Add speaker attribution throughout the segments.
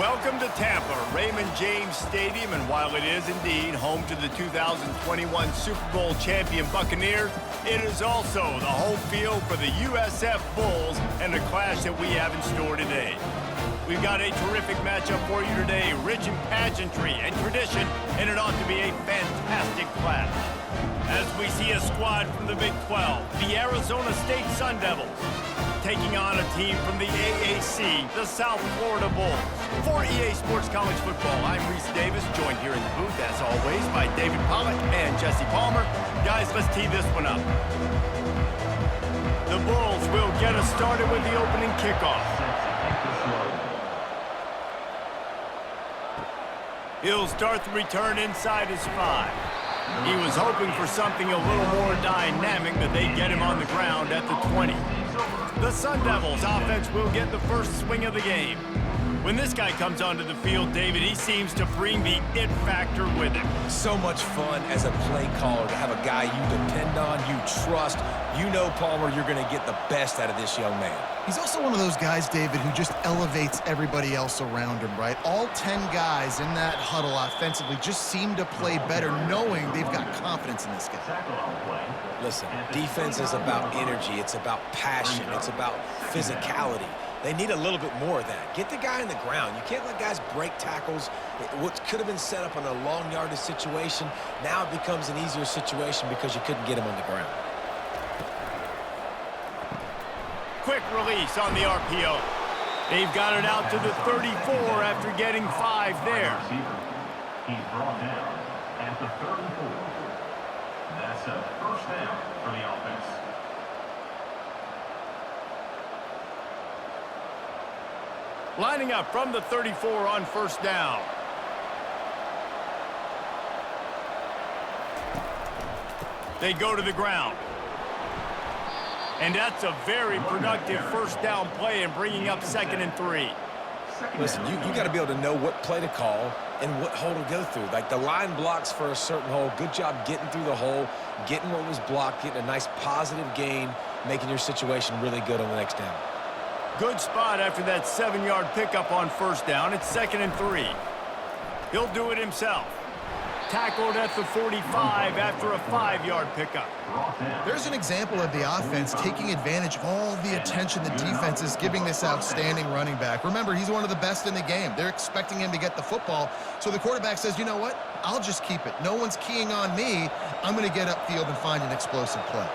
Speaker 1: Welcome to Tampa, Raymond James Stadium, and while it is indeed home to the 2021 Super Bowl champion Buccaneers, it is also the home field for the USF Bulls and the clash that we have in store today. We've got a terrific matchup for you today, rich in pageantry and tradition, and it ought to be a fantastic clash. As we see a squad from the Big 12, the Arizona State Sun Devils, taking on a team from the AAC, the South Florida Bulls. For EA Sports College Football, I'm Reese Davis, joined here in the booth, as always, by David Pollack and Jesse Palmer. Guys, let's tee this one up. The Bulls will get us started with the opening kickoff. He'll start the return inside his 5. He was hoping for something a little more dynamic, but they get him on the ground at the 20. The Sun Devils offense will get the first swing of the game. When this guy comes onto the field, David, he seems to bring the it factor with him.
Speaker 2: So much fun as a play caller to have a guy you depend on, you trust. You know, Palmer, you're going to get the best out of this young man.
Speaker 3: He's also one of those guys, David, who just elevates everybody else around him, right? All 10 guys in that huddle offensively just seem to play better knowing they've got confidence in this guy.
Speaker 2: Listen, defense is about energy. It's about passion. It's about physicality. They need a little bit more of that. Get the guy on the ground. You can't let guys break tackles. What could have been set up in a long yardage situation, now it becomes an easier situation because you couldn't get him on the ground.
Speaker 1: Quick release on the RPO. They've got it out to the 34 after getting 5 there.
Speaker 4: He's brought down at the 34. That's a first down for the offense.
Speaker 1: Lining up from the 34 on first down. They go to the ground. And that's a very productive first down play and bringing up 2nd and 3.
Speaker 2: Listen, you got to be able to know what play to call and what hole to go through. Like the line blocks for a certain hole. Good job getting through the hole, getting what was blocked, getting a nice positive gain, making your situation really good on the next down.
Speaker 1: Good spot after that 7-yard pickup on first down. It's 2nd and 3. He'll do it himself. Tackled at the 45 after a 5-yard pickup.
Speaker 3: There's an example of the offense taking advantage of all the attention the defense is giving this outstanding running back. Remember, he's one of the best in the game. They're expecting him to get the football. So the quarterback says, you know what? I'll just keep it. No one's keying on me. I'm going to get upfield and find an explosive play.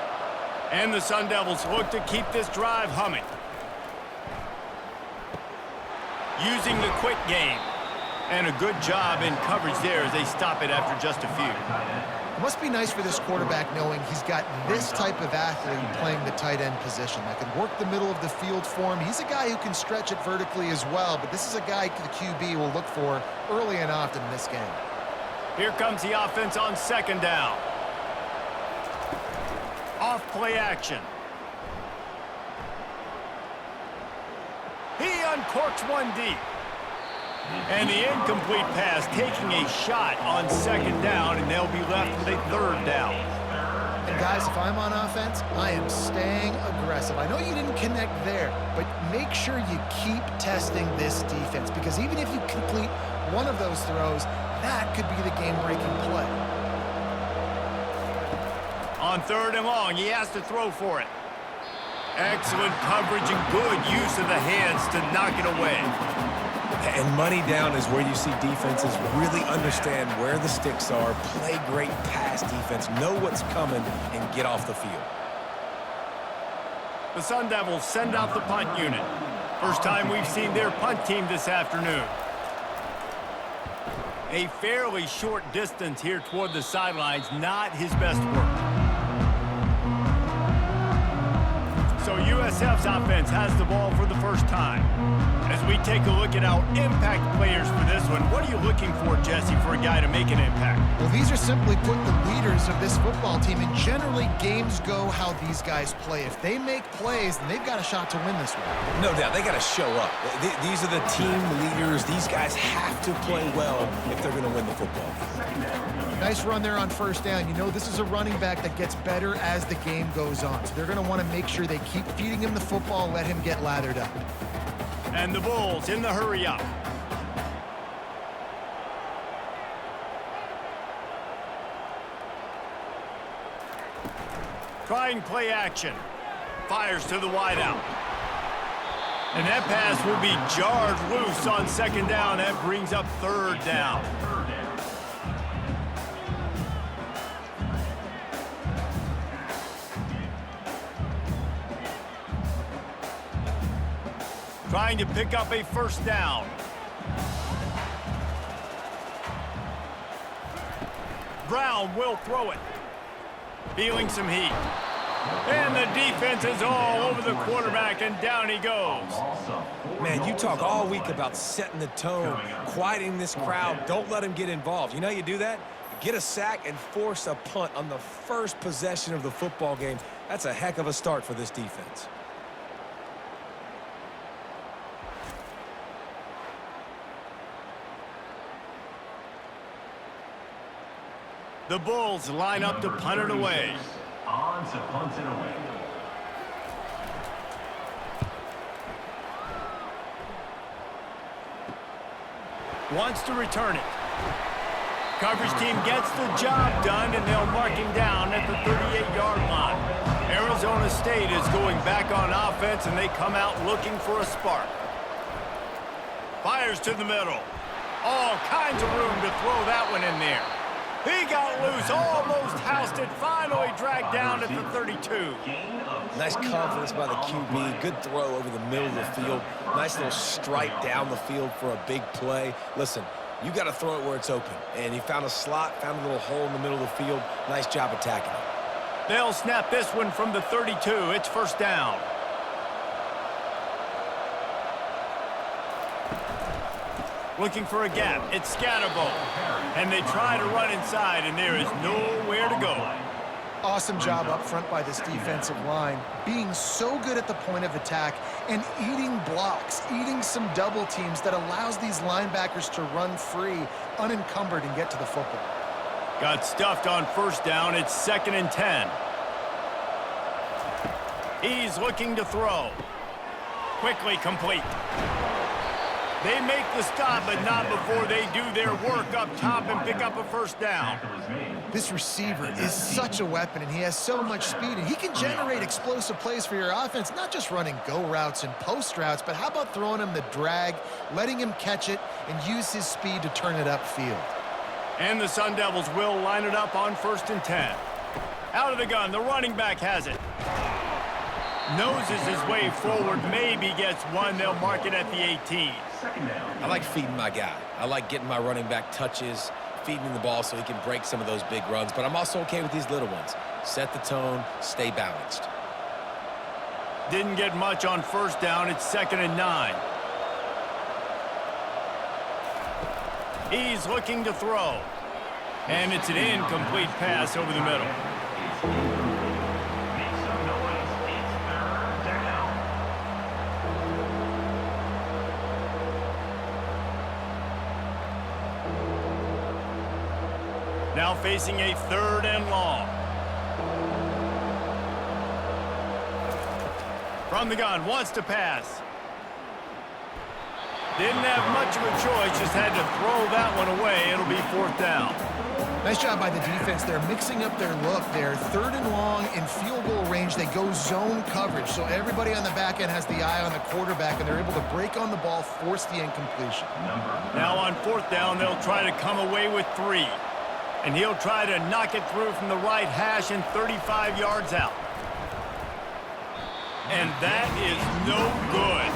Speaker 1: And the Sun Devils look to keep this drive humming. Using the quick game. And a good job in coverage there as they stop it after just a few.
Speaker 3: It must be nice for this quarterback knowing he's got this type of athlete playing the tight end position that can work the middle of the field for him. He's a guy who can stretch it vertically as well, but this is a guy the QB will look for early and often in this game.
Speaker 1: Here comes the offense on 2nd down. Off play action. He uncorks one deep. And the incomplete pass taking a shot on 2nd down, and they'll be left with a 3rd down.
Speaker 3: And guys, if I'm on offense, I am staying aggressive. I know you didn't connect there, but make sure you keep testing this defense, because even if you complete one of those throws, that could be the game-breaking play.
Speaker 1: On 3rd and long, he has to throw for it. Excellent coverage and good use of the hands to knock it away.
Speaker 2: And money down is where you see defenses really understand where the sticks are, play great pass defense, know what's coming, and get off the field.
Speaker 1: The Sun Devils send out the punt unit. First time we've seen their punt team this afternoon. A fairly short distance here toward the sidelines, not his best work. So USF's offense has the ball for the first time. As we take a look at our impact players for this one, what are you looking for, Jesse, for a guy to make an impact?
Speaker 3: Well, these are simply put the leaders of this football team, and generally games go how these guys play. If they make plays, then they've got a shot to win this one.
Speaker 2: No doubt, they got to show up. These are the team leaders. These guys have to play well if they're going to win the football.
Speaker 3: Nice run there on first down. You know this is a running back that gets better as the game goes on. So they're going to want to make sure they keep feeding him the football, let him get lathered up.
Speaker 1: And the Bulls in the hurry up. Trying play action. Fires to the wideout. And that pass will be jarred loose on second down. That brings up third down. Trying to pick up a first down. Brown will throw it. Feeling some heat. And the defense is all over the quarterback, and down he goes.
Speaker 2: Man, you talk all week about setting the tone, quieting this crowd. Don't let them get involved. You know how you do that? Get a sack and force a punt on the first possession of the football game. That's a heck of a start for this defense.
Speaker 1: The Bulls line up to punt it away.
Speaker 4: On to punt it away.
Speaker 1: Wants to return it. Coverage team gets the job done, and they'll mark him down at the 38-yard line. Arizona State is going back on offense, and they come out looking for a spark. Fires to the middle. All kinds of room to throw that one in there. He got loose, almost housed it, finally dragged down at the 32.
Speaker 2: Nice confidence by the QB. Good throw over the middle of the field. Nice little strike down the field for a big play. Listen, you got to throw it where it's open. And he found a slot, found a little hole in the middle of the field. Nice job attacking it.
Speaker 1: They'll snap this one from the 32. It's first down. Looking for a gap. It's Scatterbo. And they try to run inside, and there is nowhere to go.
Speaker 3: Awesome job up front by this defensive line, being so good at the point of attack and eating blocks, eating some double teams that allows these linebackers to run free, unencumbered, and get to the football.
Speaker 1: Got stuffed on first down. It's 2nd and 10. He's looking to throw. Quickly complete. They make the stop, but not before they do their work up top and pick up a first down.
Speaker 3: This receiver is such a weapon, and he has so much speed, and he can generate explosive plays for your offense, not just running go routes and post routes, but how about throwing him the drag, letting him catch it, and use his speed to turn it upfield.
Speaker 1: And the Sun Devils will line it up on 1st and 10. Out of the gun, the running back has it. Noses his way forward, maybe gets one. They'll mark it at the 18.
Speaker 2: I like feeding my guy. I like getting my running back touches, feeding him the ball so he can break some of those big runs. But I'm also okay with these little ones. Set the tone, stay balanced.
Speaker 1: Didn't get much on first down. It's 2nd and 9. He's looking to throw. And it's an incomplete pass over the middle. Now facing a 3rd and long. From the gun, wants to pass. Didn't have much of a choice, just had to throw that one away. It'll be 4th down.
Speaker 3: Nice job by the defense. They're mixing up their look. They're 3rd and long in field goal range. They go zone coverage, so everybody on the back end has the eye on the quarterback, and they're able to break on the ball, force the incompletion.
Speaker 1: Now on 4th down, they'll try to come away with 3. And he'll try to knock it through from the right hash and 35 yards out. And that is no good.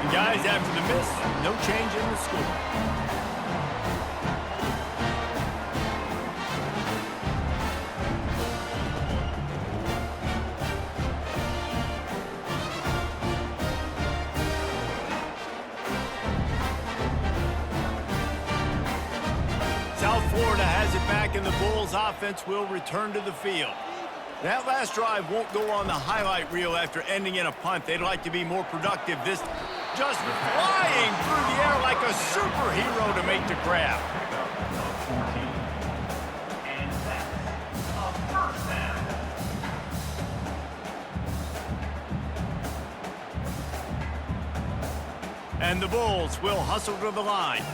Speaker 1: And guys, after the miss, no change in the score. South Florida has it back, and the Bulls offense will return to the field. That last drive won't go on the highlight reel after ending in a punt. They'd like to be more productive. This just flying through the air like a superhero to make the grab. And the Bulls will hustle to the line.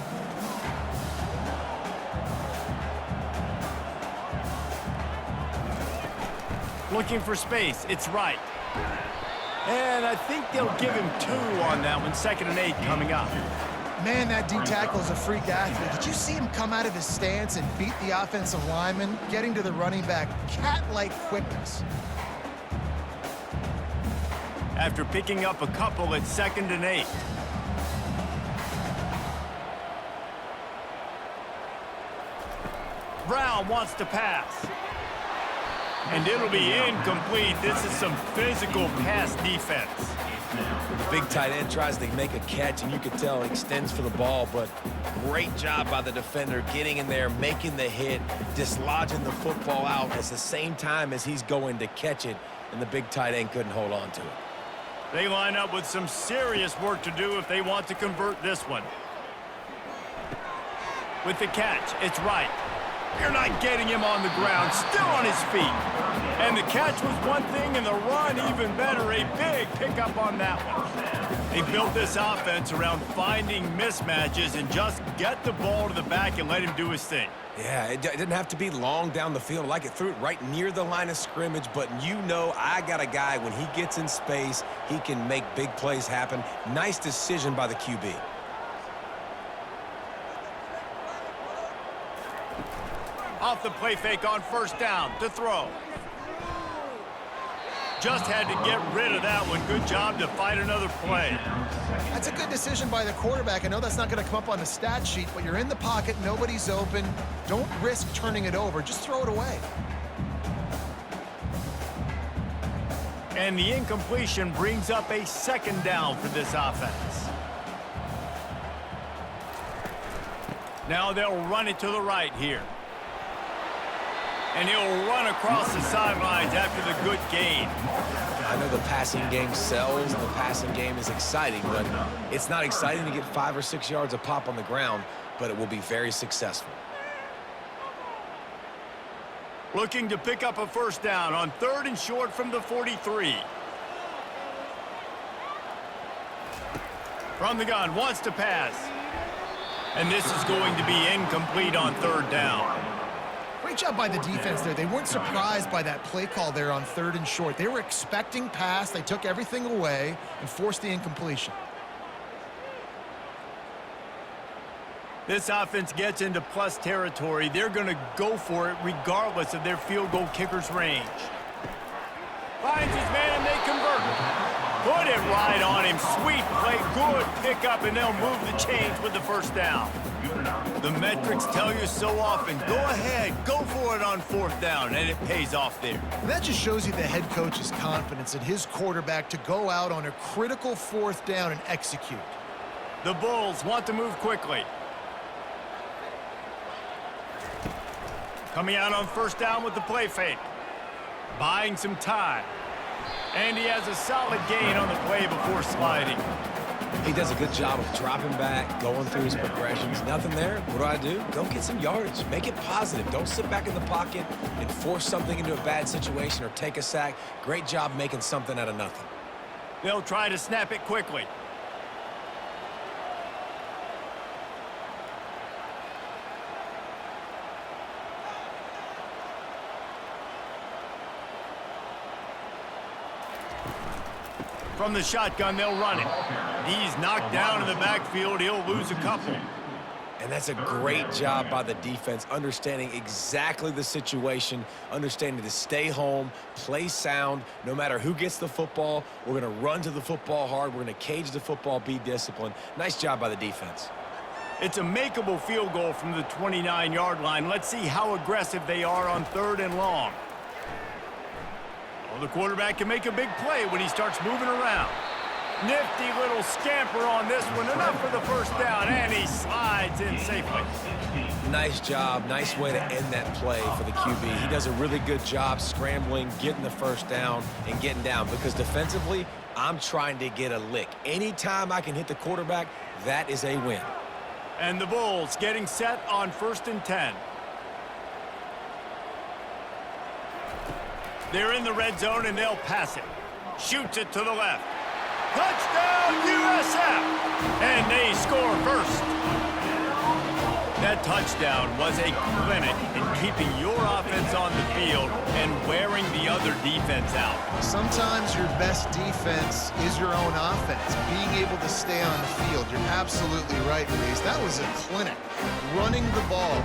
Speaker 1: Looking for space. It's right. And I think they'll give him 2 on that one. 2nd and 8 coming up.
Speaker 3: Man, that D-tackle is a freak athlete. Did you see him come out of his stance and beat the offensive lineman, getting to the running back? Cat-like quickness.
Speaker 1: After picking up a couple at 2nd and 8. Brown wants to pass. And it'll be incomplete. This is some physical pass defense.
Speaker 2: The big tight end tries to make a catch, and you can tell he extends for the ball, but great job by the defender getting in there, making the hit, dislodging the football out at the same time as he's going to catch it, and the big tight end couldn't hold on to it.
Speaker 1: They line up with some serious work to do if they want to convert this one. With the catch, it's right. You're not getting him on the ground, still on his feet. And the catch was one thing, and the run even better. A big pickup on that one. They built this offense around finding mismatches and just get the ball to the back and let him do his thing.
Speaker 2: Yeah, it didn't have to be long down the field. Like it threw it right near the line of scrimmage, but you know I got a guy, when he gets in space, he can make big plays happen. Nice decision by the QB.
Speaker 1: Off the play fake on 1st down to throw. Just had to get rid of that one. Good job to fight another play.
Speaker 3: That's a good decision by the quarterback. I know that's not going to come up on the stat sheet, but you're in the pocket, nobody's open. Don't risk turning it over. Just throw it away.
Speaker 1: And the incompletion brings up a 2nd down for this offense. Now they'll run it to the right here. And he'll run across the sidelines after the good gain.
Speaker 2: I know the passing game sells, and the passing game is exciting, but it's not exciting to get 5 or 6 yards a pop on the ground, but it will be very successful.
Speaker 1: Looking to pick up a 1st down on 3rd and short from the 43. From the gun, wants to pass. And this is going to be incomplete on 3rd down.
Speaker 3: Great job by the defense there. They weren't surprised by that play call there on 3rd and short. They were expecting pass. They took everything away and forced the incompletion.
Speaker 1: This offense gets into plus territory. They're going to go for it regardless of their field goal kicker's range. Finds his man and they convert. Put it right on him. Sweet play. Good pickup, and they'll move the chains with the 1st down. The metrics tell you so often, go ahead, go for it on 4th down, and it pays off there.
Speaker 3: And that just shows you the head coach's confidence in his quarterback to go out on a critical 4th down and execute.
Speaker 1: The Bulls want to move quickly. Coming out on 1st down with the play fake. Buying some time. And he has a solid gain on the play before sliding.
Speaker 2: He does a good job of dropping back, going through his progressions. Nothing there. What do? Go get some yardage. Make it positive. Don't sit back in the pocket and force something into a bad situation or take a sack. Great job making something out of nothing.
Speaker 1: They'll try to snap it quickly. From the shotgun, they'll run it. He's knocked down in the backfield. He'll lose a couple.
Speaker 2: And that's a great job by the defense, understanding exactly the situation, understanding to stay home, play sound. No matter who gets the football, we're going to run to the football hard. We're going to cage the football, be disciplined. Nice job by the defense.
Speaker 1: It's a makeable field goal from the 29-yard line. Let's see how aggressive they are on 3rd and long. Well, the quarterback can make a big play when he starts moving around. Nifty little scamper on this one. Enough for the 1st down, and he slides in safely.
Speaker 2: Nice job. Nice way to end that play for the QB. He does a really good job scrambling, getting the 1st down, and getting down. Because defensively, I'm trying to get a lick. Anytime I can hit the quarterback, that is a win.
Speaker 1: And the Bulls getting set on 1st and 10. They're in the red zone, and they'll pass it. Shoots it to the left. Touchdown, USF! And they score first. That touchdown was a clinic in keeping your offense on the field and wearing the other defense out.
Speaker 3: Sometimes your best defense is your own offense, being able to stay on the field. You're absolutely right, Reese. That was a clinic. Running the ball,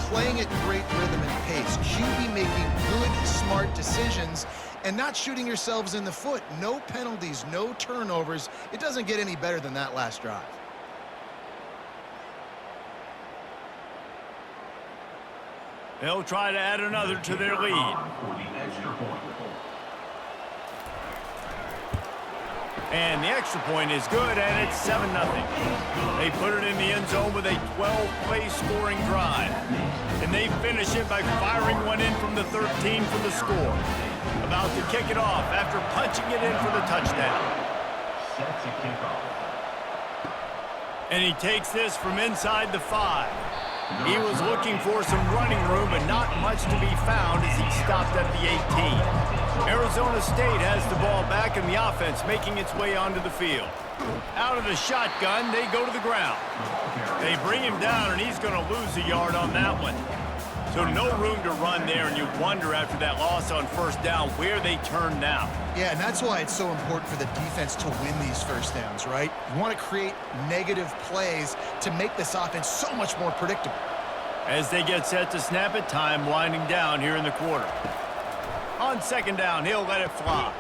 Speaker 3: playing at great rhythm and pace, QB making good, smart decisions, and not shooting yourselves in the foot. No penalties, no turnovers. It doesn't get any better than that last drive.
Speaker 1: They'll try to add another to their lead. And the extra point is good, and it's 7-0. They put it in the end zone with a 12-play scoring drive. And they finish it by firing one in from the 13 for the score. About to kick it off after punching it in for the touchdown. And he takes this from inside the 5. He was looking for some running room, but not much to be found as he stopped at the 18. Arizona State has the ball back and the offense making its way onto the field. Out of the shotgun, they go to the ground. They bring him down, and he's going to lose a yard on that one. So no room to run there, and you wonder after that loss on first down where they turn now.
Speaker 3: Yeah, and that's why it's so important for the defense to win these first downs, right? You want to create negative plays to make this offense so much more predictable.
Speaker 1: As they get set to snap it, time winding down here in the quarter. On second down, he'll let it fly.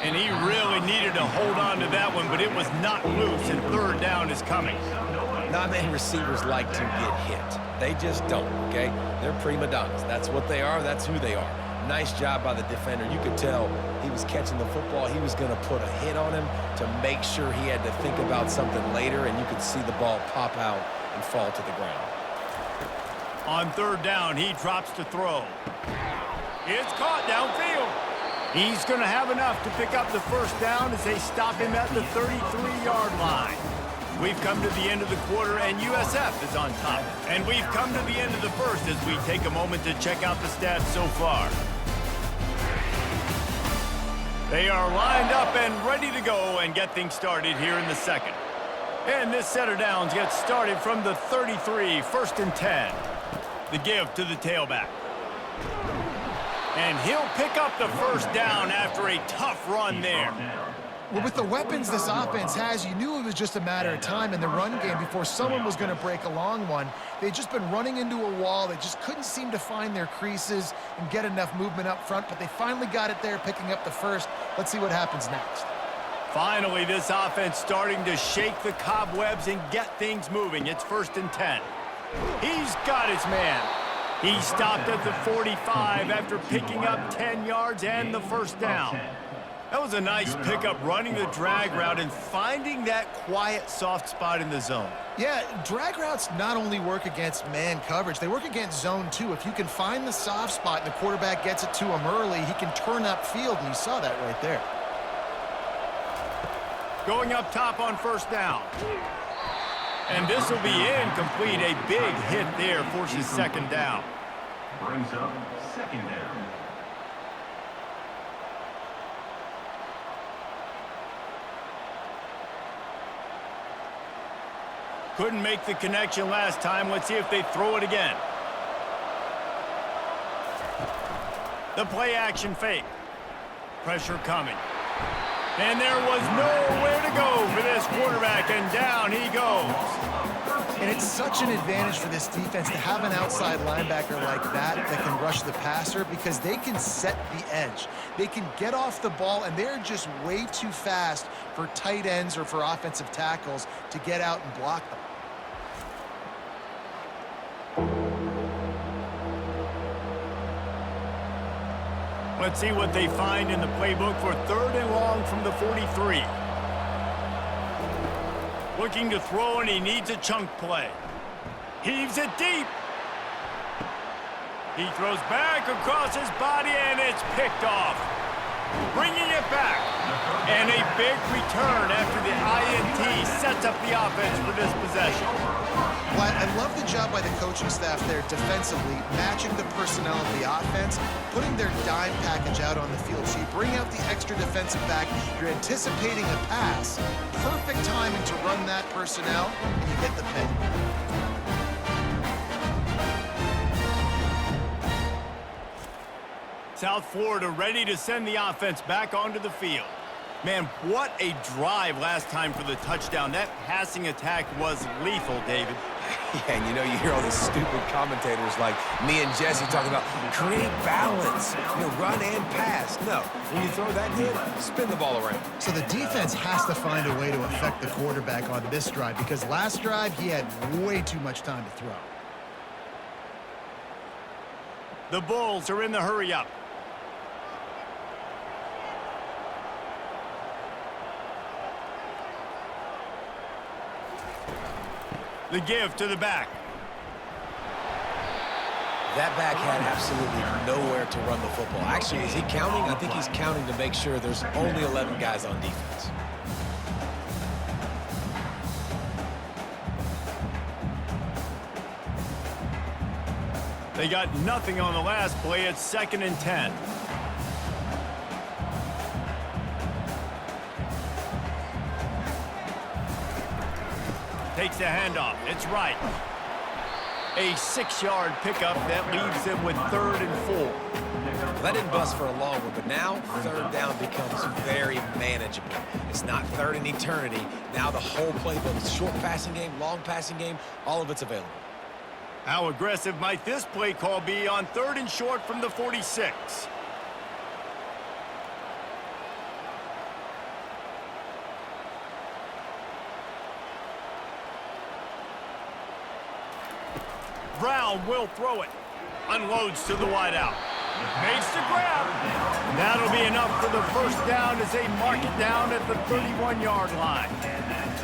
Speaker 1: And he really needed to hold on to that one, but it was not loose, and third down is coming.
Speaker 2: Not many receivers like to get hit. They just don't, okay? They're prima donnas. That's what they are. That's who they are. Nice job by the defender. You could tell he was catching the football. He was going to put a hit on him to make sure he had to think about something later, and you could see the ball pop out and fall to the ground.
Speaker 1: On third down, he drops to throw. It's caught downfield. He's going to have enough to pick up the first down as they stop him at the 33-yard line. We've come to the end of the quarter, and USF is on top. And we've come to the end of the first as we take a moment to check out the stats so far. They are lined up and ready to go and get things started here in the second. And this set of downs gets started from the 33, 1st and 10. The give to the tailback. And he'll pick up the first down after a tough run there.
Speaker 3: Well, with the weapons this offense has, you knew it was just a matter of time in the run game before someone was going to break a long one. They'd just been running into a wall. They just couldn't seem to find their creases and get enough movement up front, but they finally got it there, picking up the first. Let's see what happens next.
Speaker 1: Finally, this offense starting to shake the cobwebs and get things moving. It's 1st and 10. He's got his man. He stopped at the 45 after picking up 10 yards and the first down. That was a nice pickup, running the drag route and finding that quiet, soft spot in the zone.
Speaker 3: Yeah, drag routes not only work against man coverage, they work against zone too. If you can find the soft spot and the quarterback gets it to him early, he can turn upfield, and you saw that right there.
Speaker 1: Going up top on first down. And this will be incomplete. A big hit there forces second down.
Speaker 4: Brings up second down.
Speaker 1: Couldn't make the connection last time. Let's see if they throw it again. The play action fake. Pressure coming. And there was nowhere to go for this quarterback, and down he goes.
Speaker 3: And it's such an advantage for this defense to have an outside linebacker like that can rush the passer, because they can set the edge. They can get off the ball, and they're just way too fast for tight ends or for offensive tackles to get out and block them.
Speaker 1: Let's see what they find in the playbook for 3rd and long from the 43. Looking to throw, and he needs a chunk play. Heaves it deep. He throws back across his body, and it's picked off. Bringing it back. And a big return after the INT sets up the offense for this possession.
Speaker 3: Well, I love the job by the coaching staff there defensively, matching the personnel of the offense, putting their dime package out on the field. So you bring out the extra defensive back, you're anticipating a pass, perfect timing to run that personnel, and you get the pin.
Speaker 1: South Florida ready to send the offense back onto the field. Man, what a drive last time for the touchdown. That passing attack was lethal, David.
Speaker 2: Yeah, and you know, you hear all these stupid commentators like me and Jesse talking about create balance, run and pass. No, when you throw that good, spin the ball around.
Speaker 3: So the defense has to find a way to affect the quarterback on this drive because last drive he had way too much time to throw.
Speaker 1: The Bulls are in the hurry-up. The give to the back.
Speaker 2: That back had absolutely nowhere to run the football. Actually, is he counting? I think he's counting to make sure there's only 11 guys on defense.
Speaker 1: They got nothing on the last play. It's 2nd and 10. Takes the handoff. It's right. A 6-yard pickup that leaves them with 3rd and 4.
Speaker 2: That didn't bust for a long one, but now 3rd down becomes very manageable. It's not 3rd in eternity. Now the whole playbook, short passing game, long passing game, all of it's available.
Speaker 1: How aggressive might this play call be on 3rd and short from the 46? Brown will throw it. Unloads to the wideout. Makes the grab. That'll be enough for the first down as they mark it down at the 31-yard line.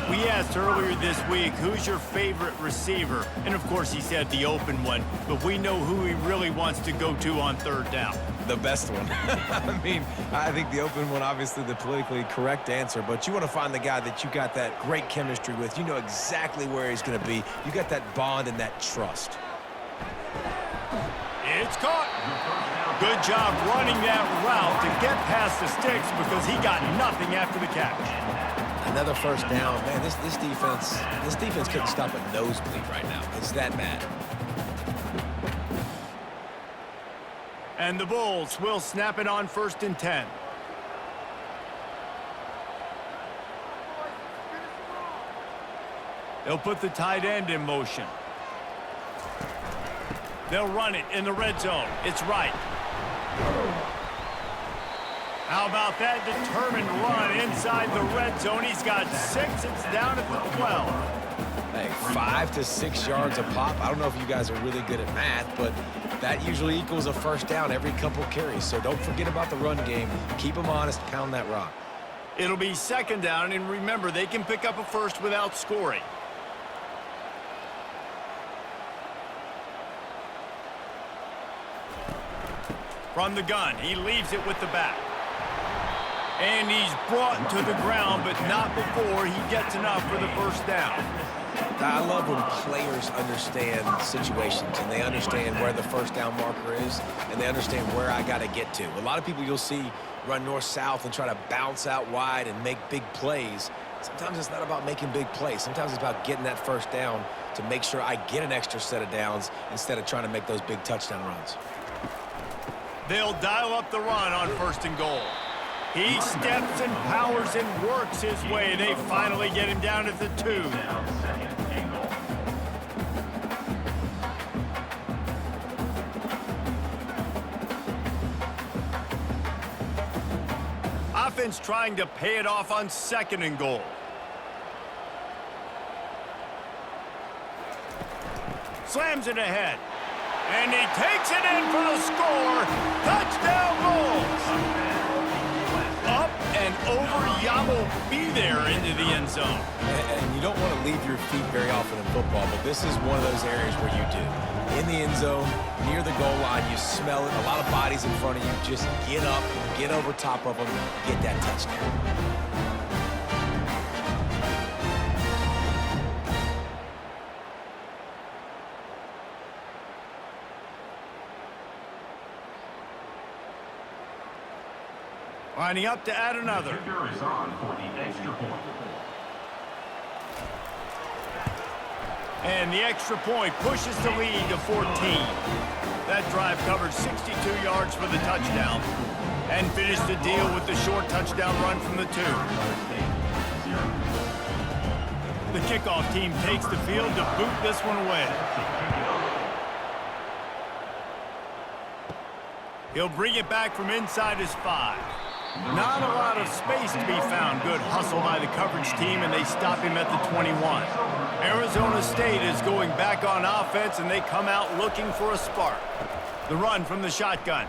Speaker 1: We asked earlier this week, who's your favorite receiver? And, of course, he said the open one. But we know who he really wants to go to on 3rd down.
Speaker 2: The best one. I mean, I think the open one, obviously the politically correct answer, but you want to find the guy that you got that great chemistry with. You know exactly where he's going to be. You got that bond and that trust.
Speaker 1: It's caught. Good job running that route to get past the sticks because he got nothing after the catch.
Speaker 2: Another first down. Man, this defense couldn't stop a nosebleed right now. It's that bad.
Speaker 1: And the Bulls will snap it on 1st and 10. They'll put the tight end in motion. They'll run it in the red zone. It's right. How about that determined run inside the red zone? He's got 6. It's down at the 12.
Speaker 2: Hey, 5 to 6 yards a pop. I don't know if you guys are really good at math, but that usually equals a first down every couple carries. So don't forget about the run game. Keep them honest. Pound that rock.
Speaker 1: It'll be 2nd down, and remember, they can pick up a first without scoring. From the gun, he leaves it with the back. And he's brought to the ground, but not before he gets enough for the first down.
Speaker 2: I love when players understand situations and they understand where the first down marker is and they understand where I got to get to. A lot of people you'll see run north-south and try to bounce out wide and make big plays. Sometimes it's not about making big plays. Sometimes it's about getting that first down to make sure I get an extra set of downs instead of trying to make those big touchdown runs.
Speaker 1: They'll dial up the run on 1st and goal. He steps and powers and works his way. They finally get him down at the 2. Offense trying to pay it off on 2nd and goal. Slams it ahead. And he takes it in for the score. Touchdown Bulls. Up and over. Yamo be there into the end zone.
Speaker 2: And you don't want to leave your feet very often in football, but this is one of those areas where you do. In the end zone, near the goal line, you smell it. A lot of bodies in front of you. Just get up, get over top of them, get that touchdown.
Speaker 1: Lining up to add another.
Speaker 4: Kicker is on for the extra point.
Speaker 1: And the extra point pushes the lead to 14. That drive covered 62 yards for the touchdown and finished the deal with the short touchdown run from the 2. The kickoff team takes the field to boot this one away. He'll bring it back from inside his 5. Not a lot of space to be found. Good hustle by the coverage team, and they stop him at the 21. Arizona State is going back on offense, and they come out looking for a spark. The run from the shotgun.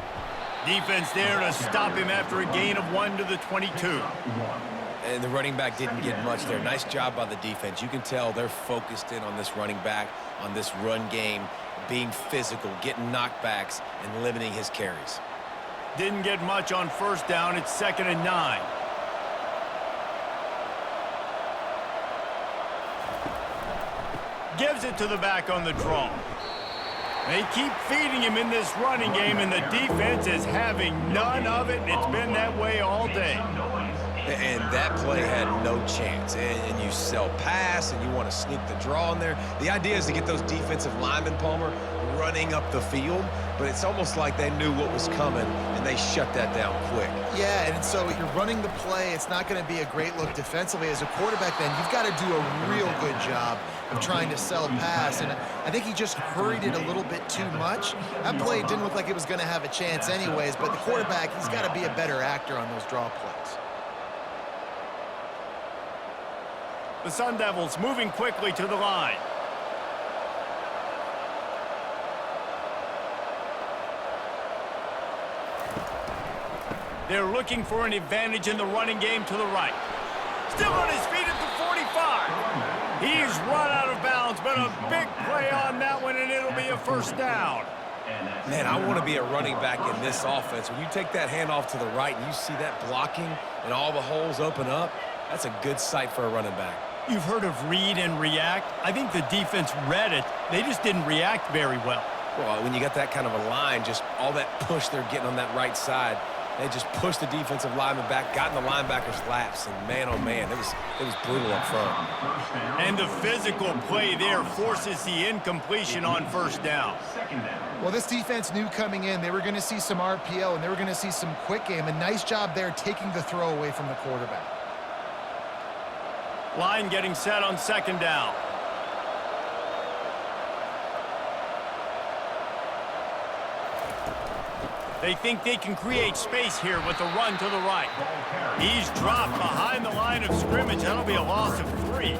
Speaker 1: Defense there to stop him after a gain of 1 to the 22.
Speaker 2: And the running back didn't get much there. Nice job by the defense. You can tell they're focused in on this running back, on this run game, being physical, getting knockbacks, and limiting his carries.
Speaker 1: Didn't get much on first down. It's 2nd and 9. Gives it to the back on the draw. They keep feeding him in this running game, and the defense is having none of it. It's been that way all day.
Speaker 2: And that play had no chance. And you sell pass, and you want to sneak the draw in there. The idea is to get those defensive linemen, Palmer, running up the field. But it's almost like they knew what was coming, and they shut that down quick.
Speaker 3: Yeah, and so you're running the play. It's not going to be a great look defensively. As a quarterback, then, you've got to do a real good job of trying to sell pass. And I think he just hurried it a little bit too much. That play didn't look like it was going to have a chance anyways. But the quarterback, he's got to be a better actor on those draw plays.
Speaker 1: The Sun Devils moving quickly to the line. They're looking for an advantage in the running game to the right. Still on his feet at the 45. He's run out of bounds, but a big play on that one, and it'll be a first down.
Speaker 2: Man, I want to be a running back in this offense. When you take that handoff to the right and you see that blocking and all the holes open up, that's a good sight for a running back.
Speaker 1: You've heard of read and react. I think the defense read it. They just didn't react very well.
Speaker 2: Well, when you got that kind of a line, just all that push they're getting on that right side, they just pushed the defensive lineman back, got in the linebacker's laps, and man, oh man, it was brutal up front.
Speaker 1: And the physical play there forces the incompletion on first down.
Speaker 3: Well, this defense knew coming in they were going to see some RPO, and they were going to see some quick game. A nice job there taking the throw away from the quarterback.
Speaker 1: Line getting set on 2nd down. They think they can create space here with the run to the right. He's dropped behind the line of scrimmage. That'll be a loss of 3.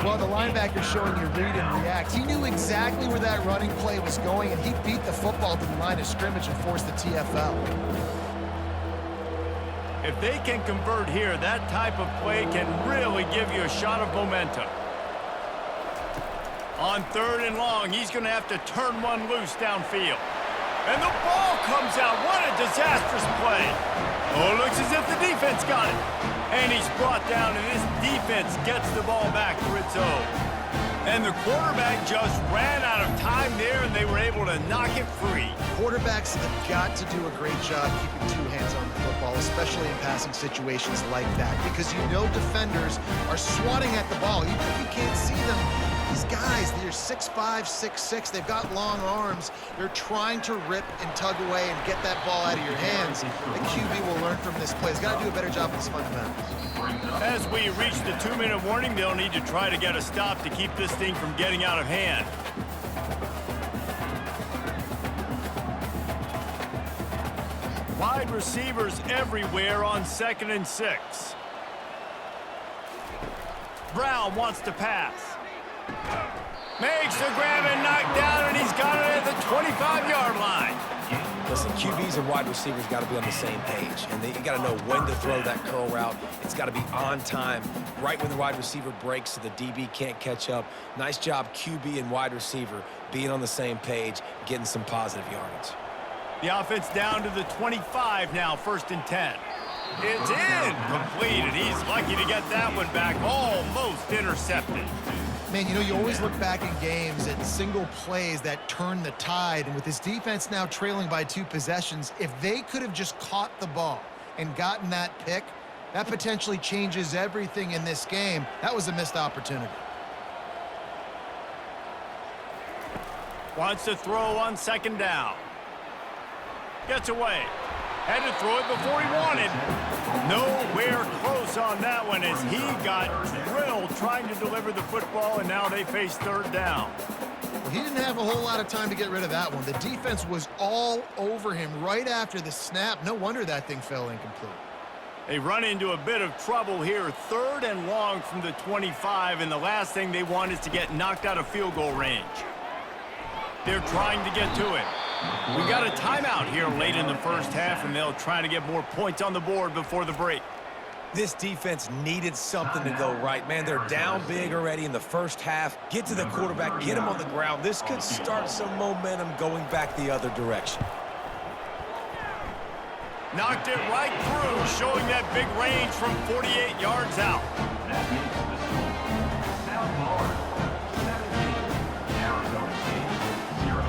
Speaker 3: Well, the linebacker's showing you read and react. He knew exactly where that running play was going, and he beat the football to the line of scrimmage and forced the TFL.
Speaker 1: If they can convert here, that type of play can really give you a shot of momentum. On 3rd and long, he's going to have to turn one loose downfield. And the ball comes out. What a disastrous play. Oh, it looks as if the defense got it. And he's brought down, and this defense gets the ball back for its own. And the quarterback just ran out of time there, and they were able to knock it free.
Speaker 3: Quarterbacks have got to do a great job keeping 2 hands on the football, especially in passing situations like that, because you know defenders are swatting at the ball. Even if you can't see them, these guys, they're 6'5", 6'6", they've got long arms. They're trying to rip and tug away and get that ball out of your hands. The QB will learn from this play. He's got to do a better job with his fundamentals.
Speaker 1: As we reach the 2-minute warning, they'll need to try to get a stop to keep this thing from getting out of hand. Wide receivers everywhere on 2nd and 6. Brown wants to pass. Makes the grab and knocked down, and he's got it at the 25-yard line.
Speaker 2: Listen, QBs and wide receivers got to be on the same page, and you got to know when to throw that curl route. It's got to be on time, right when the wide receiver breaks so the DB can't catch up. Nice job, QB and wide receiver, being on the same page, getting some positive yardage.
Speaker 1: The offense down to the 25 now, 1st and 10. It's incomplete, and he's lucky to get that one back, almost intercepted.
Speaker 3: Man, you know, you always look back in games at single plays that turn the tide, and with this defense now trailing by 2 possessions, if they could have just caught the ball and gotten that pick, that potentially changes everything in this game. That was a missed opportunity.
Speaker 1: Wants to throw on second down. Gets away. Had to throw it before he wanted. Nowhere close on that one as he got drilled trying to deliver the football, and now they face third down.
Speaker 3: Well, he didn't have a whole lot of time to get rid of that one. The defense was all over him right after the snap. No wonder that thing fell incomplete.
Speaker 1: They run into a bit of trouble here. 3rd and long from the 25, and the last thing they want is to get knocked out of field goal range. They're trying to get to it. We got a timeout here late in the first half, and they'll try to get more points on the board before the break.
Speaker 2: This defense needed something to go right, man. They're down big already in the first half. Get to the quarterback, get him on the ground. This could start some momentum going back the other direction.
Speaker 1: Knocked it right through, showing that big range from 48 yards out.
Speaker 4: That makes the score. South Florida, 17. Arizona State, 0.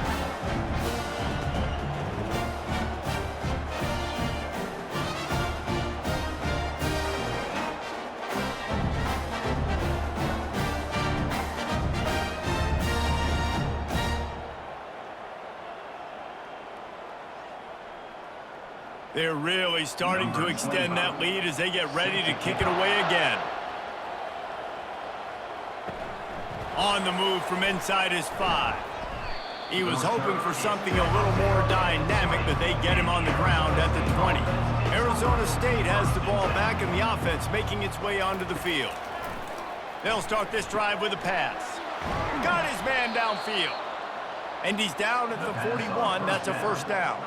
Speaker 1: They're really starting to extend that lead as they get ready to kick it away again. On the move from inside his 5. He was hoping for something a little more dynamic, but they get him on the ground at the 20. Arizona State has the ball back in the offense, making its way onto the field. They'll start this drive with a pass. Got his man downfield. And he's down at the 41. That's a first down.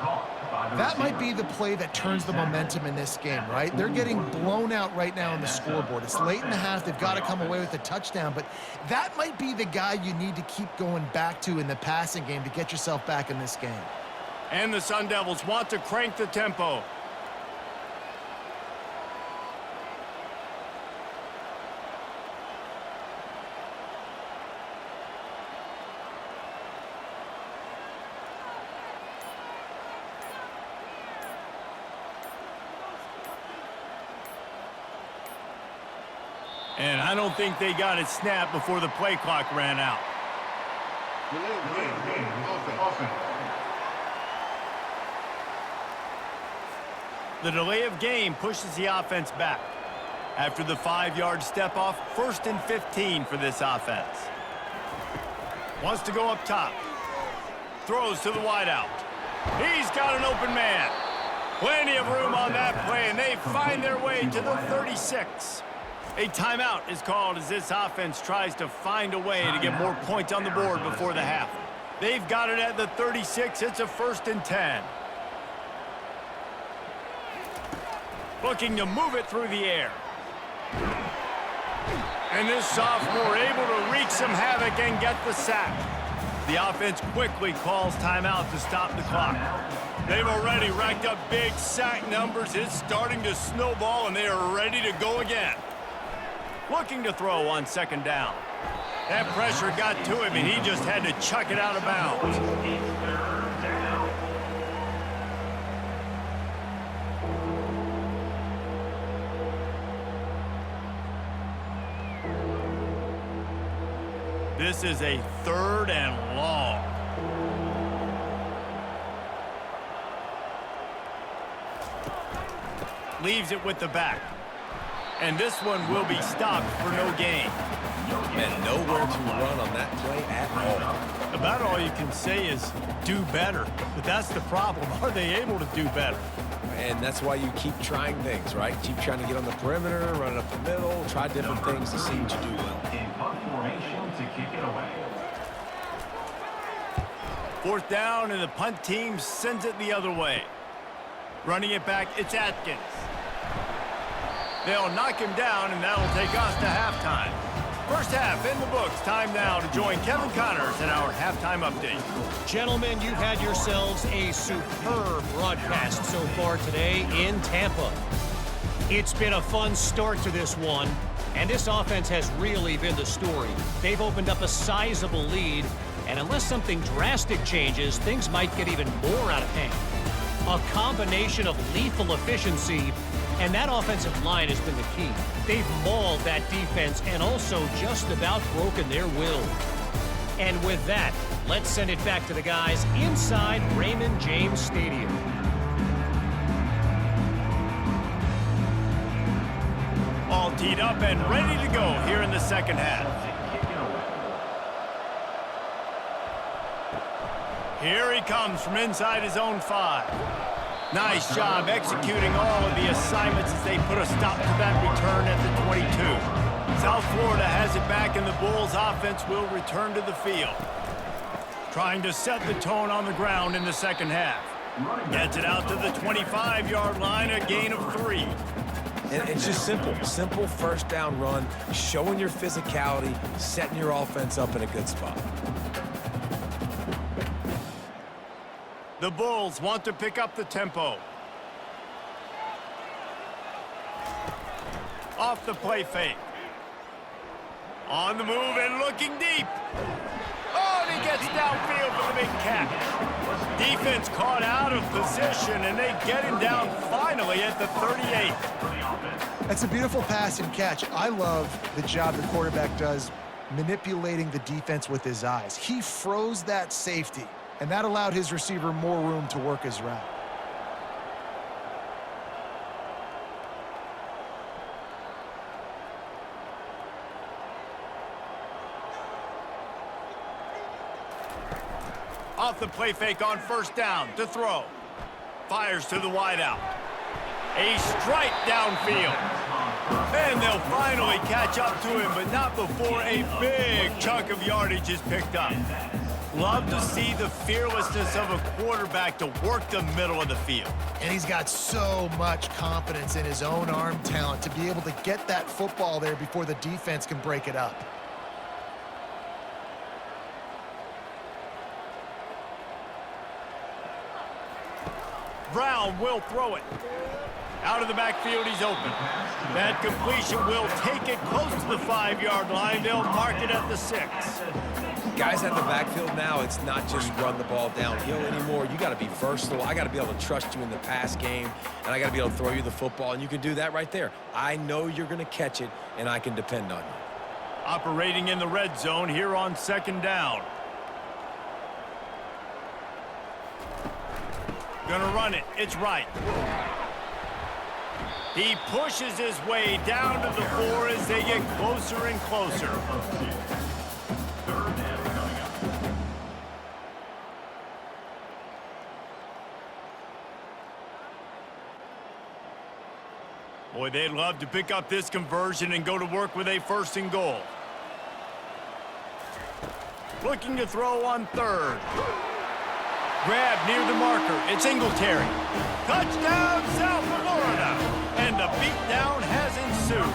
Speaker 3: That might be the play that turns the momentum in this game, right? They're getting blown out right now on the scoreboard. It's late in the half. They've got to come away with a touchdown, but that might be the guy you need to keep going back to in the passing game to get yourself back in this game.
Speaker 1: And the Sun Devils want to crank the tempo. And I don't think they got it snapped before the play clock ran out. The delay of game pushes the offense back. After the 5-yard step off, 1st and 15 for this offense. Wants to go up top. Throws to the wideout. He's got an open man. Plenty of room on that play, and they find their way to the 36. A timeout is called as this offense tries to find a way to get more points on the board before the half. They've got it at the 36. It's a 1st and 10. Looking to move it through the air. And this sophomore able to wreak some havoc and get the sack. The offense quickly calls timeout to stop the clock. They've already racked up big sack numbers. It's starting to snowball, and they are ready to go again. Looking to throw on second down. That pressure got to him, and he just had to chuck it out of bounds. This is a 3rd and long. Leaves it with the back. And this one will be stopped for no gain.
Speaker 2: And nowhere to run on that play at all.
Speaker 1: About all you can say is do better. But that's the problem. Are they able to do better?
Speaker 2: And that's why you keep trying things, right? Keep trying to get on the perimeter, run up the middle, try different things to see what you do well.
Speaker 4: In punt formation to kick it away.
Speaker 1: 4th down, and the punt team sends it the other way. Running it back, it's Atkins. They'll knock him down, and that'll take us to halftime. First half in the books. Time now to join Kevin Connors in our halftime update.
Speaker 5: Gentlemen, you've had yourselves a superb broadcast so far today in Tampa. It's been a fun start to this one, and this offense has really been the story. They've opened up a sizable lead, and unless something drastic changes, things might get even more out of hand. A combination of lethal efficiency, and that offensive line has been the key. They've mauled that defense and also just about broken their will. And with that, let's send it back to the guys inside Raymond James Stadium.
Speaker 1: All teed up and ready to go here in the second half. Here he comes from inside his own 5. Nice job executing all of the assignments as they put a stop to that return at the 22. South Florida has it back, and the Bulls offense will return to the field. Trying to set the tone on the ground in the second half. Gets it out to the 25-yard line, a gain of 3.
Speaker 2: And it's just simple first down run, showing your physicality, setting your offense up in a good spot.
Speaker 1: The Bulls want to pick up the tempo. Off the play fake. On the move and looking deep. Oh, and he gets downfield for the big catch. Defense caught out of position, and they get him down finally at the 38.
Speaker 3: That's a beautiful pass and catch. I love the job the quarterback does manipulating the defense with his eyes. He froze that safety, and that allowed his receiver more room to work his route.
Speaker 1: Off the play fake on first down to throw. Fires to the wideout. A strike downfield. And they'll finally catch up to him, but not before a big chunk of yardage is picked up. Love to see the fearlessness of a quarterback to work the middle of the field.
Speaker 3: And he's got so much confidence in his own arm talent to be able to get that football there before the defense can break it up.
Speaker 1: Brown will throw it. Out of the backfield, he's open. That completion will take it close to the 5-yard line. They'll mark it at the 6.
Speaker 2: Guys at the backfield now, it's not just run the ball downhill anymore. You got to be versatile. I got to be able to trust you in the pass game, and I got to be able to throw you the football, and you can do that right there. I know you're going to catch it, and I can depend on you.
Speaker 1: Operating in the red zone here on second down. Gonna run it. It's right. He pushes his way down to the 4 as they get closer and closer. Boy, they'd love to pick up this conversion and go to work with a 1st and goal. Looking to throw on 3rd. Grab near the marker. It's Singletary. Touchdown, South Florida. And the beatdown has ensued.